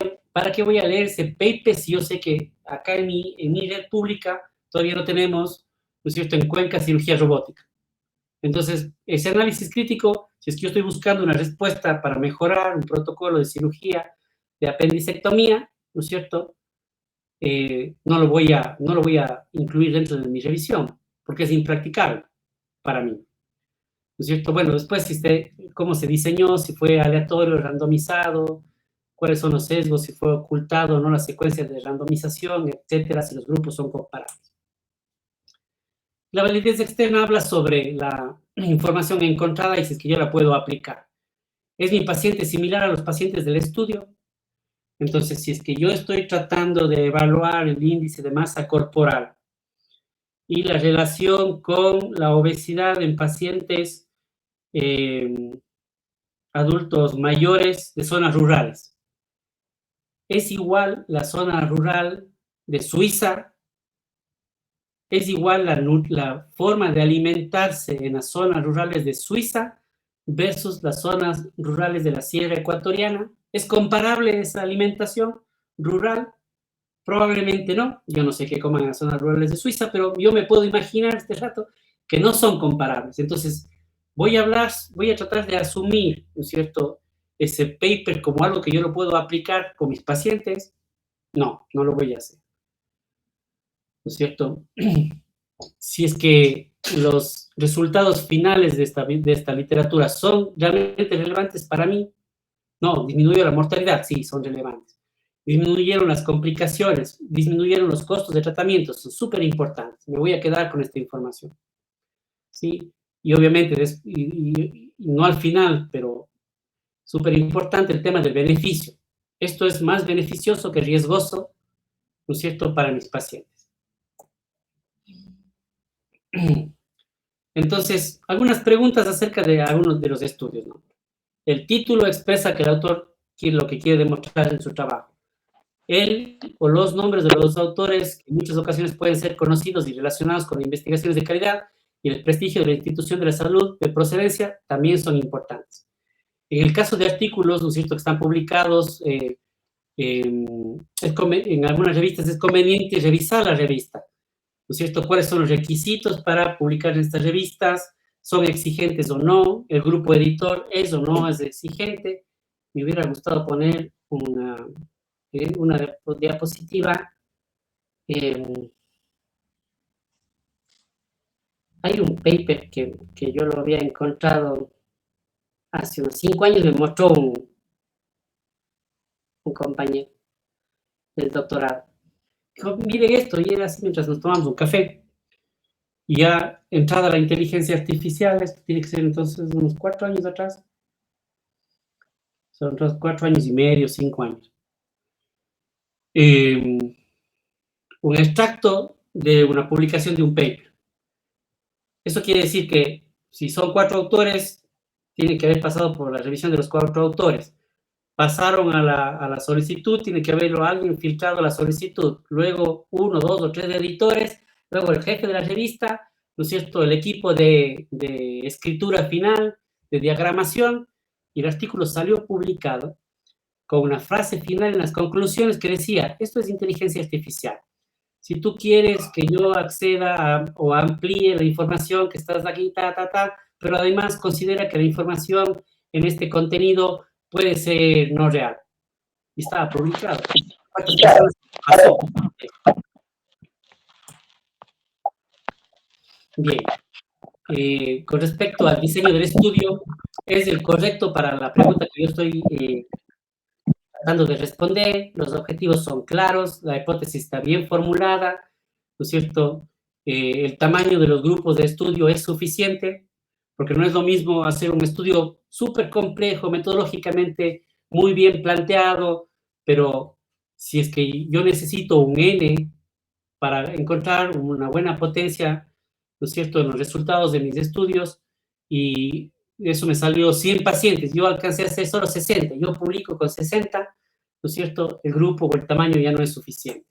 Speaker 4: a leer ese paper si yo sé que acá en mi red pública todavía no tenemos, ¿no es cierto?, en Cuenca cirugía robótica? Entonces, ese análisis crítico, si es que yo estoy buscando una respuesta para mejorar un protocolo de cirugía de apendicectomía, ¿no es cierto?, no lo voy a incluir dentro de mi revisión, porque es impracticable para mí, ¿no es cierto? Bueno, después, cómo se diseñó, si fue aleatorio, randomizado, cuáles son los sesgos, si fue ocultado o no la secuencia de randomización, etcétera, si los grupos son comparables. La validez externa habla sobre la información encontrada y si es que yo la puedo aplicar. ¿Es mi paciente similar a los pacientes del estudio? Entonces, si es que yo estoy tratando de evaluar el índice de masa corporal y la relación con la obesidad en pacientes adultos mayores de zonas rurales, ¿es igual la zona rural de Suiza? ¿Es igual la forma de alimentarse en las zonas rurales de Suiza versus las zonas rurales de la Sierra Ecuatoriana? ¿Es comparable esa alimentación rural? Probablemente no. Yo no sé qué coman en las zonas rurales de Suiza, pero yo me puedo imaginar este rato que no son comparables. Entonces, voy a tratar de asumir, ¿no es cierto?, ese paper como algo que yo lo puedo aplicar con mis pacientes. No, no lo voy a hacer, ¿no es cierto? Si es que los resultados finales de esta literatura son realmente relevantes para mí, no, disminuyó la mortalidad, sí, son relevantes. Disminuyeron las complicaciones, disminuyeron los costos de tratamiento, son súper importantes. Me voy a quedar con esta información, ¿sí? Y obviamente, y no al final, pero súper importante el tema del beneficio. Esto es más beneficioso que riesgoso, ¿no es cierto?, para mis pacientes. Entonces, algunas preguntas acerca de algunos de los estudios, ¿no? El título expresa que el autor lo que quiere demostrar en su trabajo. Él o los nombres de los autores, que en muchas ocasiones pueden ser conocidos y relacionados con investigaciones de calidad y el prestigio de la institución de la salud de procedencia, también son importantes. En el caso de artículos, ¿no es cierto?, que están publicados en algunas revistas, es conveniente revisar la revista, ¿no es cierto? ¿Cuáles son los requisitos para publicar en estas revistas? ¿Son exigentes o no? ¿El grupo editor es o no es exigente? Me hubiera gustado poner una diapositiva. Hay un paper que yo lo había encontrado hace unos 5 años, me mostró un compañero del doctorado. Dijo, miren esto, y era así mientras nos tomamos un café. Y ya entrada la inteligencia artificial, esto tiene que ser entonces unos 4 años atrás. Son otros 4 años y medio, 5 años. Un extracto de una publicación de un paper. Eso quiere decir que si son 4 autores, tienen que haber pasado por la revisión de los 4 autores. Pasaron a la solicitud, tiene que haberlo alguien filtrado la solicitud. Luego 1, 2 o 3 editores, luego el jefe de la revista, ¿no es cierto?, el equipo de escritura final, de diagramación, y el artículo salió publicado con una frase final en las conclusiones que decía, esto es inteligencia artificial. Si tú quieres que yo acceda o amplíe la información que estás aquí, pero además considera que la información en este contenido puede ser no real. Y estaba publicado. Pasó. Bien. Con respecto al diseño del estudio, es el correcto para la pregunta que yo estoy tratando de responder. Los objetivos son claros, la hipótesis está bien formulada, ¿no es cierto? El tamaño de los grupos de estudio es suficiente, porque no es lo mismo hacer un estudio súper complejo, metodológicamente muy bien planteado, pero si es que yo necesito un N para encontrar una buena potencia, ¿no es cierto?, en los resultados de mis estudios, y eso me salió 100 pacientes, yo alcancé a hacer solo 60, yo publico con 60, ¿no es cierto?, el grupo o el tamaño ya no es suficiente.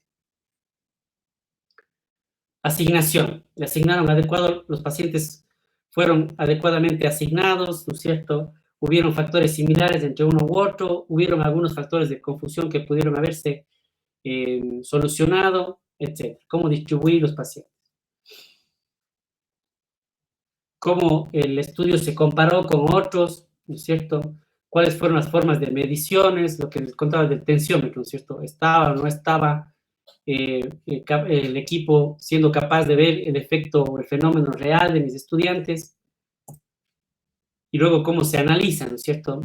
Speaker 4: asignación. Le asignaron adecuado, los pacientes fueron adecuadamente asignados, ¿no es cierto? Hubieron factores similares entre uno u otro, hubieron algunos factores de confusión que pudieron haberse solucionado, etc. ¿Cómo distribuir los pacientes? Cómo el estudio se comparó con otros, ¿no es cierto? Cuáles fueron las formas de mediciones, lo que les contaba del tensiómetro, ¿no es cierto? ¿Estaba o no estaba el equipo siendo capaz de ver el efecto o el fenómeno real de mis estudiantes? Y luego cómo se analizan, ¿no es cierto?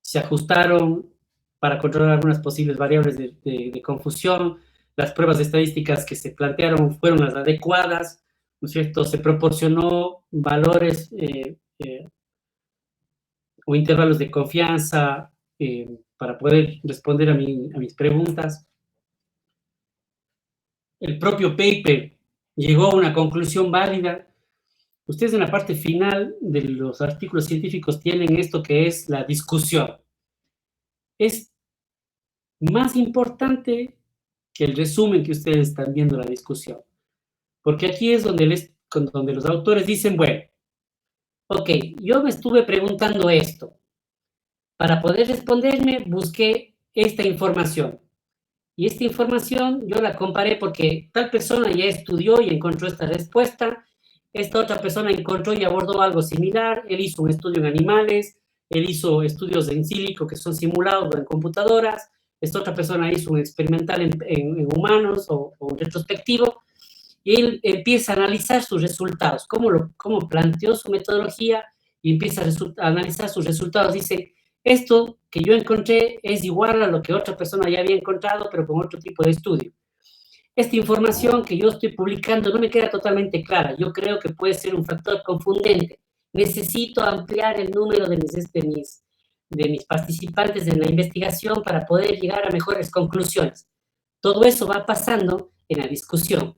Speaker 4: Se ajustaron para controlar algunas posibles variables de confusión, las pruebas estadísticas que se plantearon fueron las adecuadas, ¿no es cierto? Se proporcionó valores o intervalos de confianza para poder responder a mis preguntas. El propio paper llegó a una conclusión válida. Ustedes en la parte final de los artículos científicos tienen esto que es la discusión. Es más importante que el resumen que ustedes están viendo la discusión. Porque aquí es donde los autores dicen, bueno, ok, yo me estuve preguntando esto. Para poder responderme, busqué esta información. Y esta información yo la comparé porque tal persona ya estudió y encontró esta respuesta, esta otra persona encontró y abordó algo similar, él hizo un estudio en animales, él hizo estudios en sílico que son simulados en computadoras, esta otra persona hizo un experimental en humanos o un retrospectivo, y él empieza a analizar sus resultados, cómo planteó su metodología y empieza a analizar sus resultados. Dice, esto que yo encontré es igual a lo que otra persona ya había encontrado, pero con otro tipo de estudio. Esta información que yo estoy publicando no me queda totalmente clara. Yo creo que puede ser un factor confundente. Necesito ampliar el número de mis participantes en la investigación para poder llegar a mejores conclusiones. Todo eso va pasando en la discusión.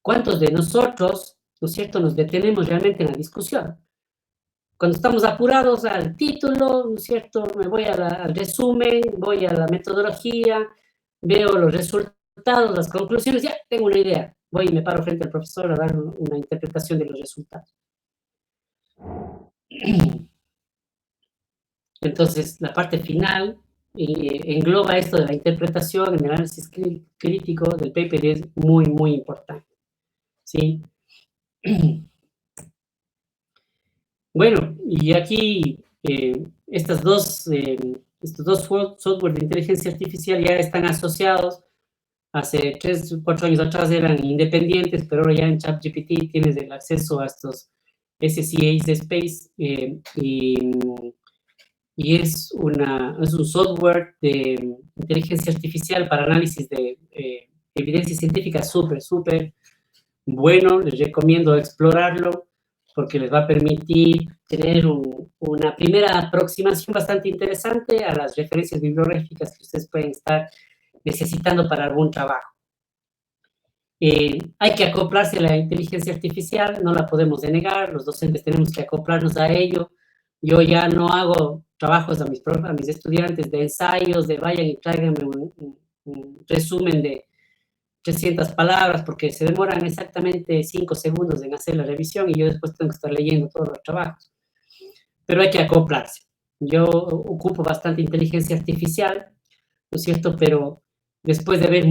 Speaker 4: ¿Cuántos de nosotros, ¿no es cierto?, nos detenemos realmente en la discusión? Cuando estamos apurados al título, ¿no es cierto?, me voy al resumen, voy a la metodología, veo los resultados, las conclusiones, ya tengo una idea. Voy y me paro frente al profesor a dar una interpretación de los resultados. Entonces, la parte final engloba esto de la interpretación, el análisis crítico del paper es muy, muy importante. ¿Sí? Bueno, y aquí estos dos software de inteligencia artificial ya están asociados. Hace 3 o 4 años atrás eran independientes, pero ahora ya en ChatGPT tienes el acceso a estos SCAs de Space y es un software de inteligencia artificial para análisis de evidencia científica súper bueno. Les recomiendo explorarlo porque les va a permitir tener una primera aproximación bastante interesante a las referencias bibliográficas que ustedes pueden estar necesitando para algún trabajo. Hay que acoplarse a la inteligencia artificial, no la podemos denegar, los docentes tenemos que acoplarnos a ello. Yo ya no hago trabajos a mis estudiantes de ensayos, de vayan y tráiganme un resumen de 300 palabras, porque se demoran exactamente 5 segundos en hacer la revisión y yo después tengo que estar leyendo todos los trabajos. Pero hay que acoplarse. Yo ocupo bastante inteligencia artificial, ¿no es cierto? Pero después de haber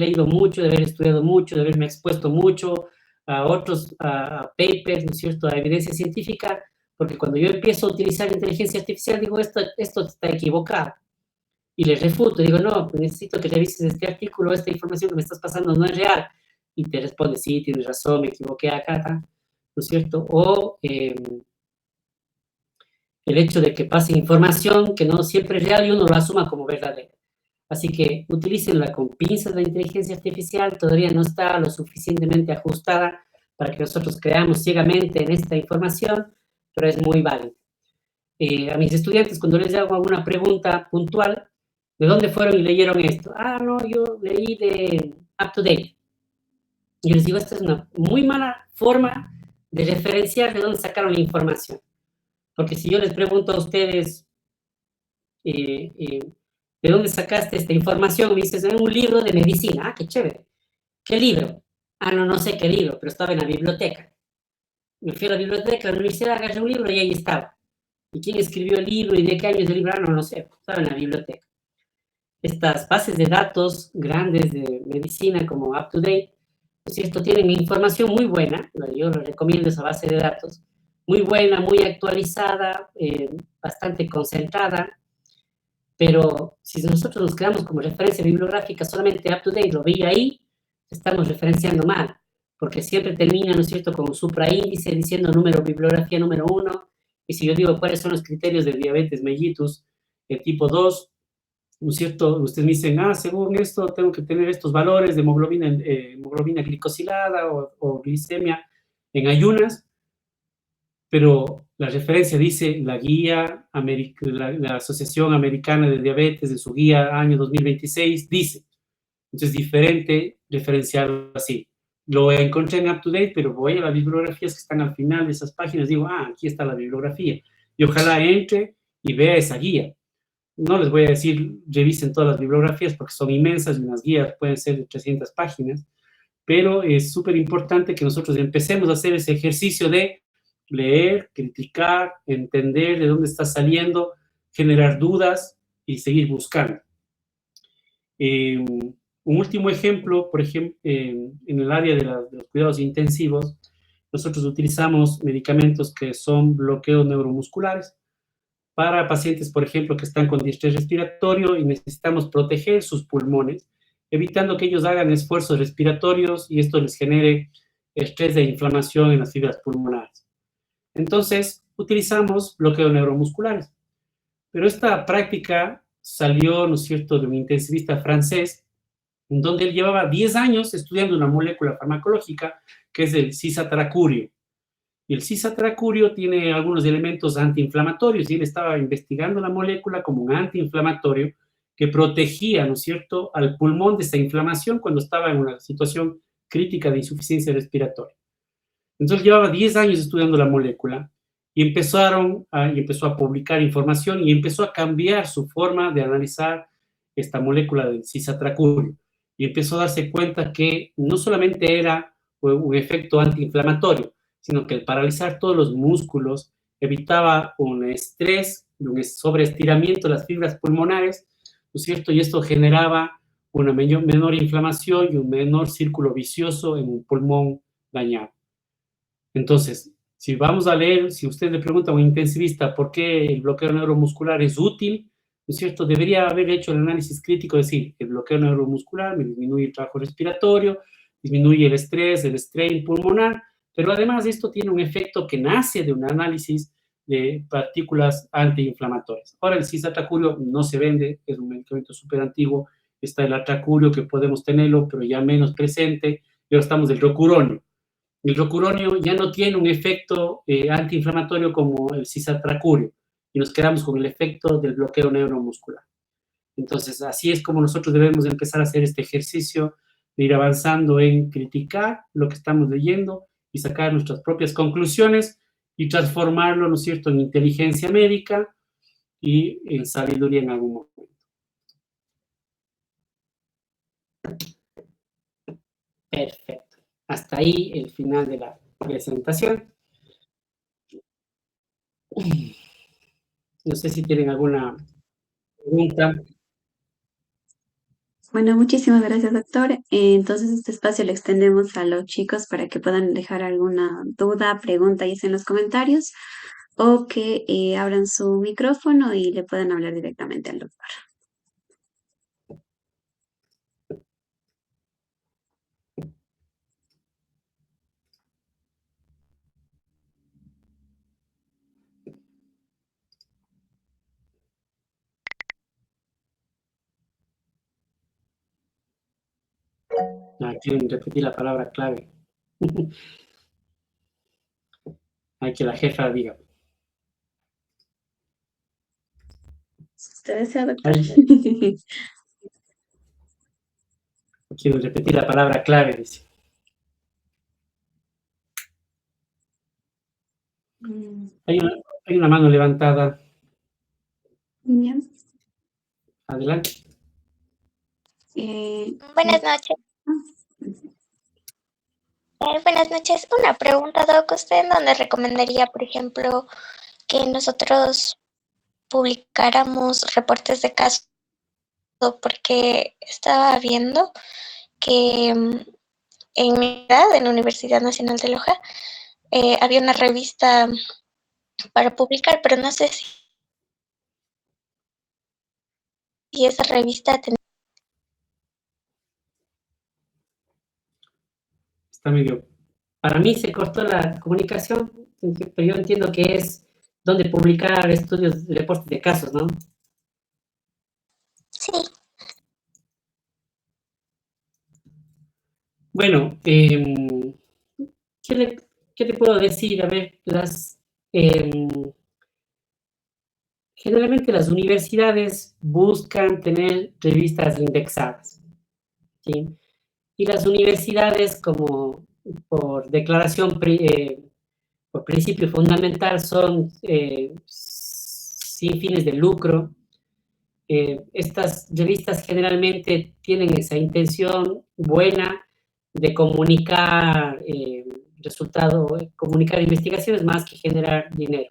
Speaker 4: leído mucho, de haber estudiado mucho, de haberme expuesto mucho a otros a papers, ¿no es cierto?, a evidencia científica, porque cuando yo empiezo a utilizar inteligencia artificial, digo, esto está equivocado. Y les refuto, digo, no, necesito que revises este artículo, esta información que me estás pasando no es real. Y te responde, sí, tienes razón, me equivoqué acá, ¿no es cierto? O el hecho de que pase información que no siempre es real y uno lo asuma como verdadera. Así que utilícenla con pinzas la inteligencia artificial, todavía no está lo suficientemente ajustada para que nosotros creamos ciegamente en esta información, pero es muy válida. A mis estudiantes, cuando les hago alguna pregunta puntual, ¿de dónde fueron y leyeron esto? Ah, no, yo leí de UpToDate. Y les digo, esta es una muy mala forma de referenciar de dónde sacaron la información. Porque si yo les pregunto a ustedes, ¿de dónde sacaste esta información? Me dices, en un libro de medicina. Ah, qué chévere. ¿qué libro? Ah, no, no sé qué libro, pero estaba en la biblioteca. Me fui a la biblioteca, a la universidad, agarré un libro y ahí estaba. ¿Y quién escribió el libro y de qué año es el libro? Ah, no, no sé, estaba en la biblioteca. Estas bases de datos grandes de medicina como UpToDate, ¿no es cierto? Tienen información muy buena, yo les recomiendo esa base de datos, muy buena, muy actualizada, bastante concentrada, pero si nosotros nos quedamos como referencia bibliográfica solamente UpToDate, lo vi ahí, estamos referenciando mal, porque siempre termina, ¿no es cierto?, con un supraíndice diciendo número, bibliografía número 1, y si yo digo cuáles son los criterios de diabetes mellitus tipo 2, ¿no es cierto? Ustedes me dicen, según esto tengo que tener estos valores de hemoglobina glicosilada o glicemia en ayunas, pero la referencia dice la guía, la Asociación Americana de Diabetes, en su guía año 2026, dice. Entonces es diferente referenciarlo así. Lo encontré en UpToDate, pero voy a las bibliografías que están al final de esas páginas, digo, aquí está la bibliografía. Y ojalá entre y vea esa guía. No les voy a decir, revisen todas las bibliografías porque son inmensas y unas guías pueden ser de 300 páginas, pero es súper importante que nosotros empecemos a hacer ese ejercicio de leer, criticar, entender de dónde está saliendo, generar dudas y seguir buscando. Un último ejemplo, por ejemplo, en el área de los cuidados intensivos, nosotros utilizamos medicamentos que son bloqueos neuromusculares para pacientes, por ejemplo, que están con distrés respiratorio y necesitamos proteger sus pulmones, evitando que ellos hagan esfuerzos respiratorios y esto les genere estrés e inflamación en las fibras pulmonares. Entonces, utilizamos bloqueos neuromusculares. Pero esta práctica salió, ¿no es cierto?, de un intensivista francés, en donde él llevaba 10 años estudiando una molécula farmacológica que es el cisatracurio. Y el cisatracurio tiene algunos elementos antiinflamatorios y él estaba investigando la molécula como un antiinflamatorio que protegía, ¿no es cierto?, al pulmón de esta inflamación cuando estaba en una situación crítica de insuficiencia respiratoria. Entonces llevaba 10 años estudiando la molécula y empezó a publicar información y empezó a cambiar su forma de analizar esta molécula del cisatracurio. Y empezó a darse cuenta que no solamente era un efecto antiinflamatorio, sino que al paralizar todos los músculos evitaba un estrés, un sobreestiramiento de las fibras pulmonares, ¿no es cierto? Y esto generaba una menor inflamación y un menor círculo vicioso en un pulmón dañado. Entonces, si vamos a leer, si usted le pregunta a un intensivista por qué el bloqueo neuromuscular es útil, ¿no es cierto? Debería haber hecho el análisis crítico, decir, el bloqueo neuromuscular me disminuye el trabajo respiratorio, disminuye el strain pulmonar, pero además esto tiene un efecto que nace de un análisis de partículas antiinflamatorias. Ahora el cisatracurio no se vende, es un medicamento súper antiguo, está el atracurio que podemos tenerlo, pero ya menos presente, y ahora estamos del rocuronio. El rocuronio ya no tiene un efecto antiinflamatorio como el cisatracurio y nos quedamos con el efecto del bloqueo neuromuscular. Entonces, así es como nosotros debemos empezar a hacer este ejercicio de ir avanzando en criticar lo que estamos leyendo y sacar nuestras propias conclusiones y transformarlo, ¿no es cierto?, en inteligencia médica y en sabiduría en algún momento. Perfecto. Hasta ahí el final de la presentación. No sé si tienen alguna pregunta.
Speaker 2: Bueno, muchísimas gracias, doctor. Entonces, este espacio lo extendemos a los chicos para que puedan dejar alguna duda, pregunta, ya sea en los comentarios, o que abran su micrófono y le puedan hablar directamente al doctor.
Speaker 3: Quieren repetir la palabra clave. Hay que la jefa diga.
Speaker 2: ¿Usted desea, doctor?
Speaker 3: Quiero repetir la palabra clave, dice. Hay una mano levantada.
Speaker 2: Bien.
Speaker 3: Adelante.
Speaker 5: Buenas noches.
Speaker 6: Buenas noches. Una pregunta, Doc. ¿Usted en dónde recomendaría, por ejemplo, que nosotros publicáramos reportes de caso? Porque estaba viendo que en mi edad, en la Universidad Nacional de Loja, había una revista para publicar, pero no sé si esa revista tenía...
Speaker 3: Está medio...
Speaker 4: Para mí se cortó la comunicación, pero yo entiendo que es donde publicar estudios, reportes de casos, ¿no?
Speaker 6: Sí,
Speaker 3: Bueno, ¿qué te puedo decir? A ver, generalmente las universidades buscan tener revistas indexadas, ¿sí? Y las universidades, como por declaración, por principio fundamental, son sin fines de lucro. Estas revistas generalmente tienen esa intención buena de comunicar comunicar investigaciones más que generar dinero.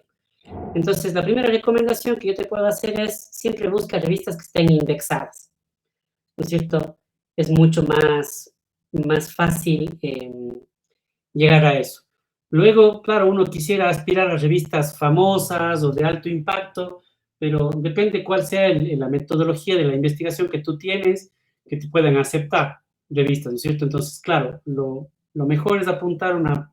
Speaker 3: Entonces, la primera recomendación que yo te puedo hacer es siempre busca revistas que estén indexadas, ¿no es cierto? Es mucho más fácil llegar a eso. Luego, claro, uno quisiera aspirar a revistas famosas o de alto impacto, pero depende cuál sea la metodología de la investigación que tú tienes, que te puedan aceptar revistas, ¿no es cierto? Entonces, claro, lo mejor es apuntar una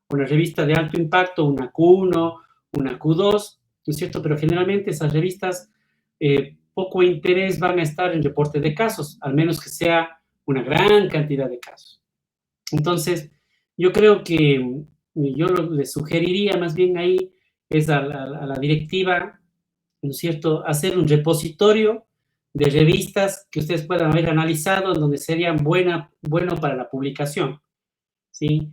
Speaker 3: revista de alto impacto, una Q1, una Q2, ¿no es cierto? Pero generalmente esas revistas poco interés van a estar en reporte de casos, al menos que sea una gran cantidad de casos. Entonces, yo creo que yo le sugeriría más bien ahí es a la directiva, ¿no es cierto?, hacer un repositorio de revistas que ustedes puedan haber analizado, en donde serían bueno para la publicación, ¿sí?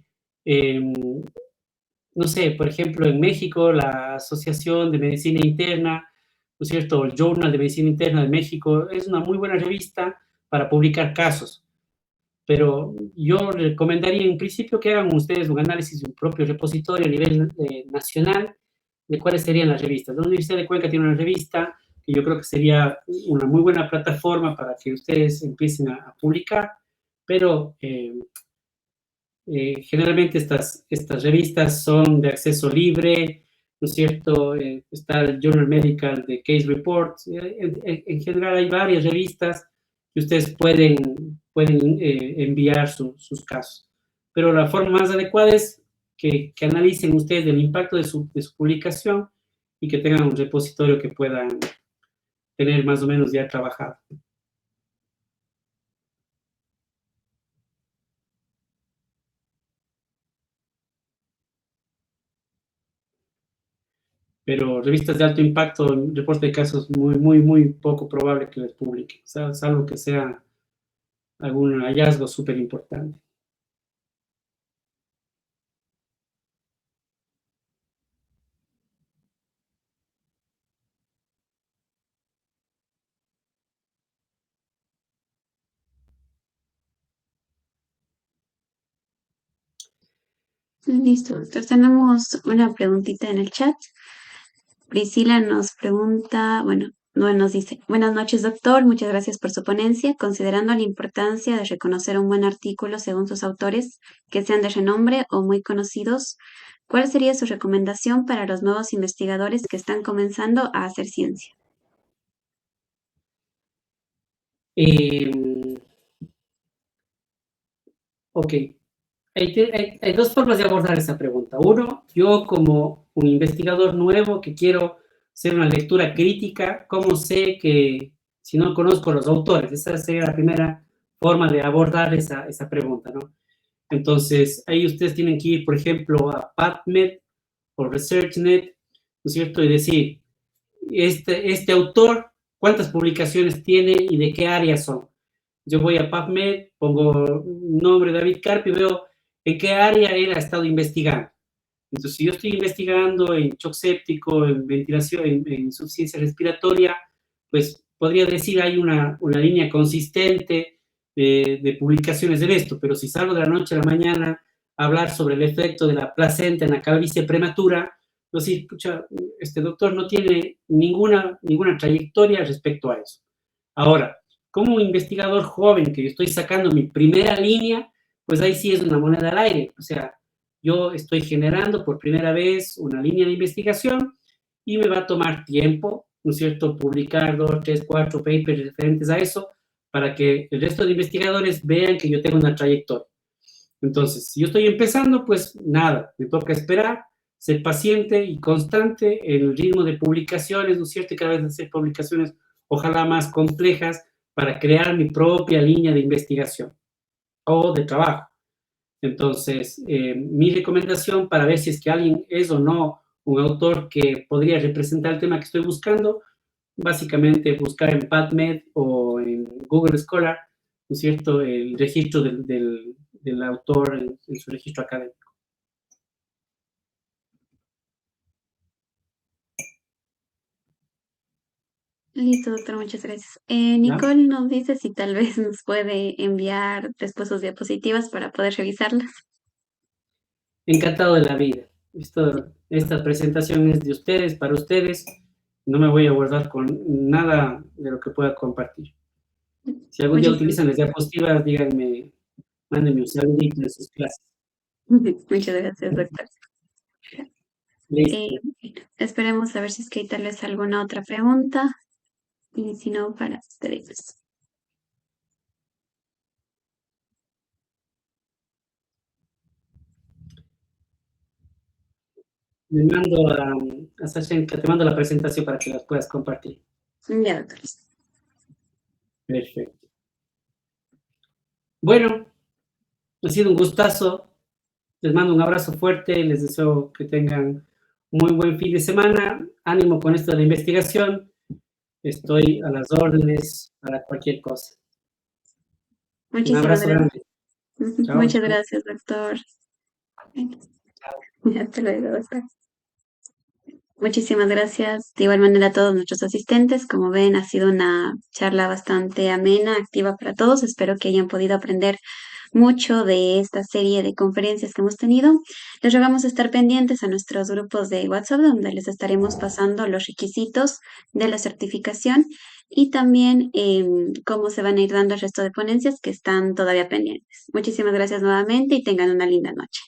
Speaker 3: No sé, por ejemplo, en México, la Asociación de Medicina Interna, ¿no es cierto?, el Journal de Medicina Interna de México, es una muy buena revista para publicar casos. Pero yo recomendaría en principio que hagan ustedes un análisis de un propio repositorio a nivel nacional de cuáles serían las revistas. La Universidad de Cuenca tiene una revista que yo creo que sería una muy buena plataforma para que ustedes empiecen a publicar, pero generalmente estas revistas son de acceso libre, ¿no es cierto? Está el Journal Medical de Case Reports. En general hay varias revistas que ustedes pueden enviar sus casos. Pero la forma más adecuada es que analicen ustedes el impacto de su publicación y que tengan un repositorio que puedan tener más o menos ya trabajado. Pero revistas de alto impacto, reporte de casos, muy poco probable que les publiquen, salvo que sea algún hallazgo súper importante.
Speaker 2: Listo. Entonces tenemos una preguntita en el chat. Priscila nos pregunta, bueno, nos dice, buenas noches, doctor, muchas gracias por su ponencia. Considerando la importancia de reconocer un buen artículo según sus autores, que sean de renombre o muy conocidos, ¿cuál sería su recomendación para los nuevos investigadores que están comenzando a hacer ciencia?
Speaker 4: Ok, hay dos formas de abordar esa pregunta. Uno, yo como un investigador nuevo que quiero hacer una lectura crítica, ¿cómo sé que si no conozco los autores? Esa sería la primera forma de abordar esa pregunta, ¿no? Entonces, ahí ustedes tienen que ir, por ejemplo, a PubMed o ResearchNet, ¿no es cierto? Y decir, este autor, ¿cuántas publicaciones tiene y de qué áreas son? Yo voy a PubMed, pongo nombre David Carpi y veo en qué área él ha estado investigando. Entonces, si yo estoy investigando en shock séptico, en ventilación, en insuficiencia respiratoria, pues podría decir hay una línea consistente de publicaciones de esto, pero si salgo de la noche a la mañana
Speaker 3: hablar sobre el efecto de la placenta en la calvicie prematura, pues sí, pucha, este doctor no tiene ninguna trayectoria respecto a eso. Ahora, como investigador joven que yo estoy sacando mi primera línea, pues ahí sí es una moneda al aire. O sea, yo estoy generando por primera vez una línea de investigación y me va a tomar tiempo, ¿no es cierto?, publicar 2, 3, 4 papers referentes a eso para que el resto de investigadores vean que yo tengo una trayectoria. Entonces, si yo estoy empezando, pues nada, me toca esperar, ser paciente y constante en el ritmo de publicaciones, ¿no es cierto?, y cada vez hacer publicaciones ojalá más complejas para crear mi propia línea de investigación o de trabajo. Entonces, mi recomendación para ver si es que alguien es o no un autor que podría representar el tema que estoy buscando, básicamente buscar en PubMed o en Google Scholar, ¿no es cierto?, el registro del autor en su registro académico.
Speaker 2: Listo, doctor, muchas gracias.
Speaker 3: ¿Ya?
Speaker 2: Nicole nos dice si tal vez nos puede enviar después sus diapositivas para poder revisarlas.
Speaker 3: Encantado de la vida. Esta presentación es de ustedes, para ustedes. No me voy a guardar con nada de lo que pueda compartir. Si algún día
Speaker 2: Muchísimas,
Speaker 3: utilizan las diapositivas, díganme, mándenme un saludito de sus clases.
Speaker 2: muchas gracias, doctor.
Speaker 3: Listo.
Speaker 2: Bueno, esperemos a ver si es que hay tal vez alguna otra pregunta. Y si no, para despedirnos.
Speaker 3: Me mando a Sashenka, te mando la presentación para que las puedas compartir.
Speaker 2: Ya, doctor.
Speaker 3: Perfecto. Bueno, ha sido un gustazo. Les mando un abrazo fuerte y les deseo que tengan un muy buen fin de semana. Ánimo con esto de la investigación. Estoy a las órdenes para cualquier cosa. Un
Speaker 2: Muchísimas
Speaker 3: abrazo
Speaker 2: gracias.
Speaker 3: grande. Chao.
Speaker 2: Muchas gracias, doctor. Hasta luego, doctor. Muchísimas gracias. De igual manera a todos nuestros asistentes. Como ven, ha sido una charla bastante amena, activa para todos. Espero que hayan podido aprender mucho de esta serie de conferencias que hemos tenido. Les rogamos estar pendientes a nuestros grupos de WhatsApp, donde les estaremos pasando los requisitos de la certificación y también cómo se van a ir dando el resto de ponencias que están todavía pendientes. Muchísimas gracias nuevamente y tengan una linda noche.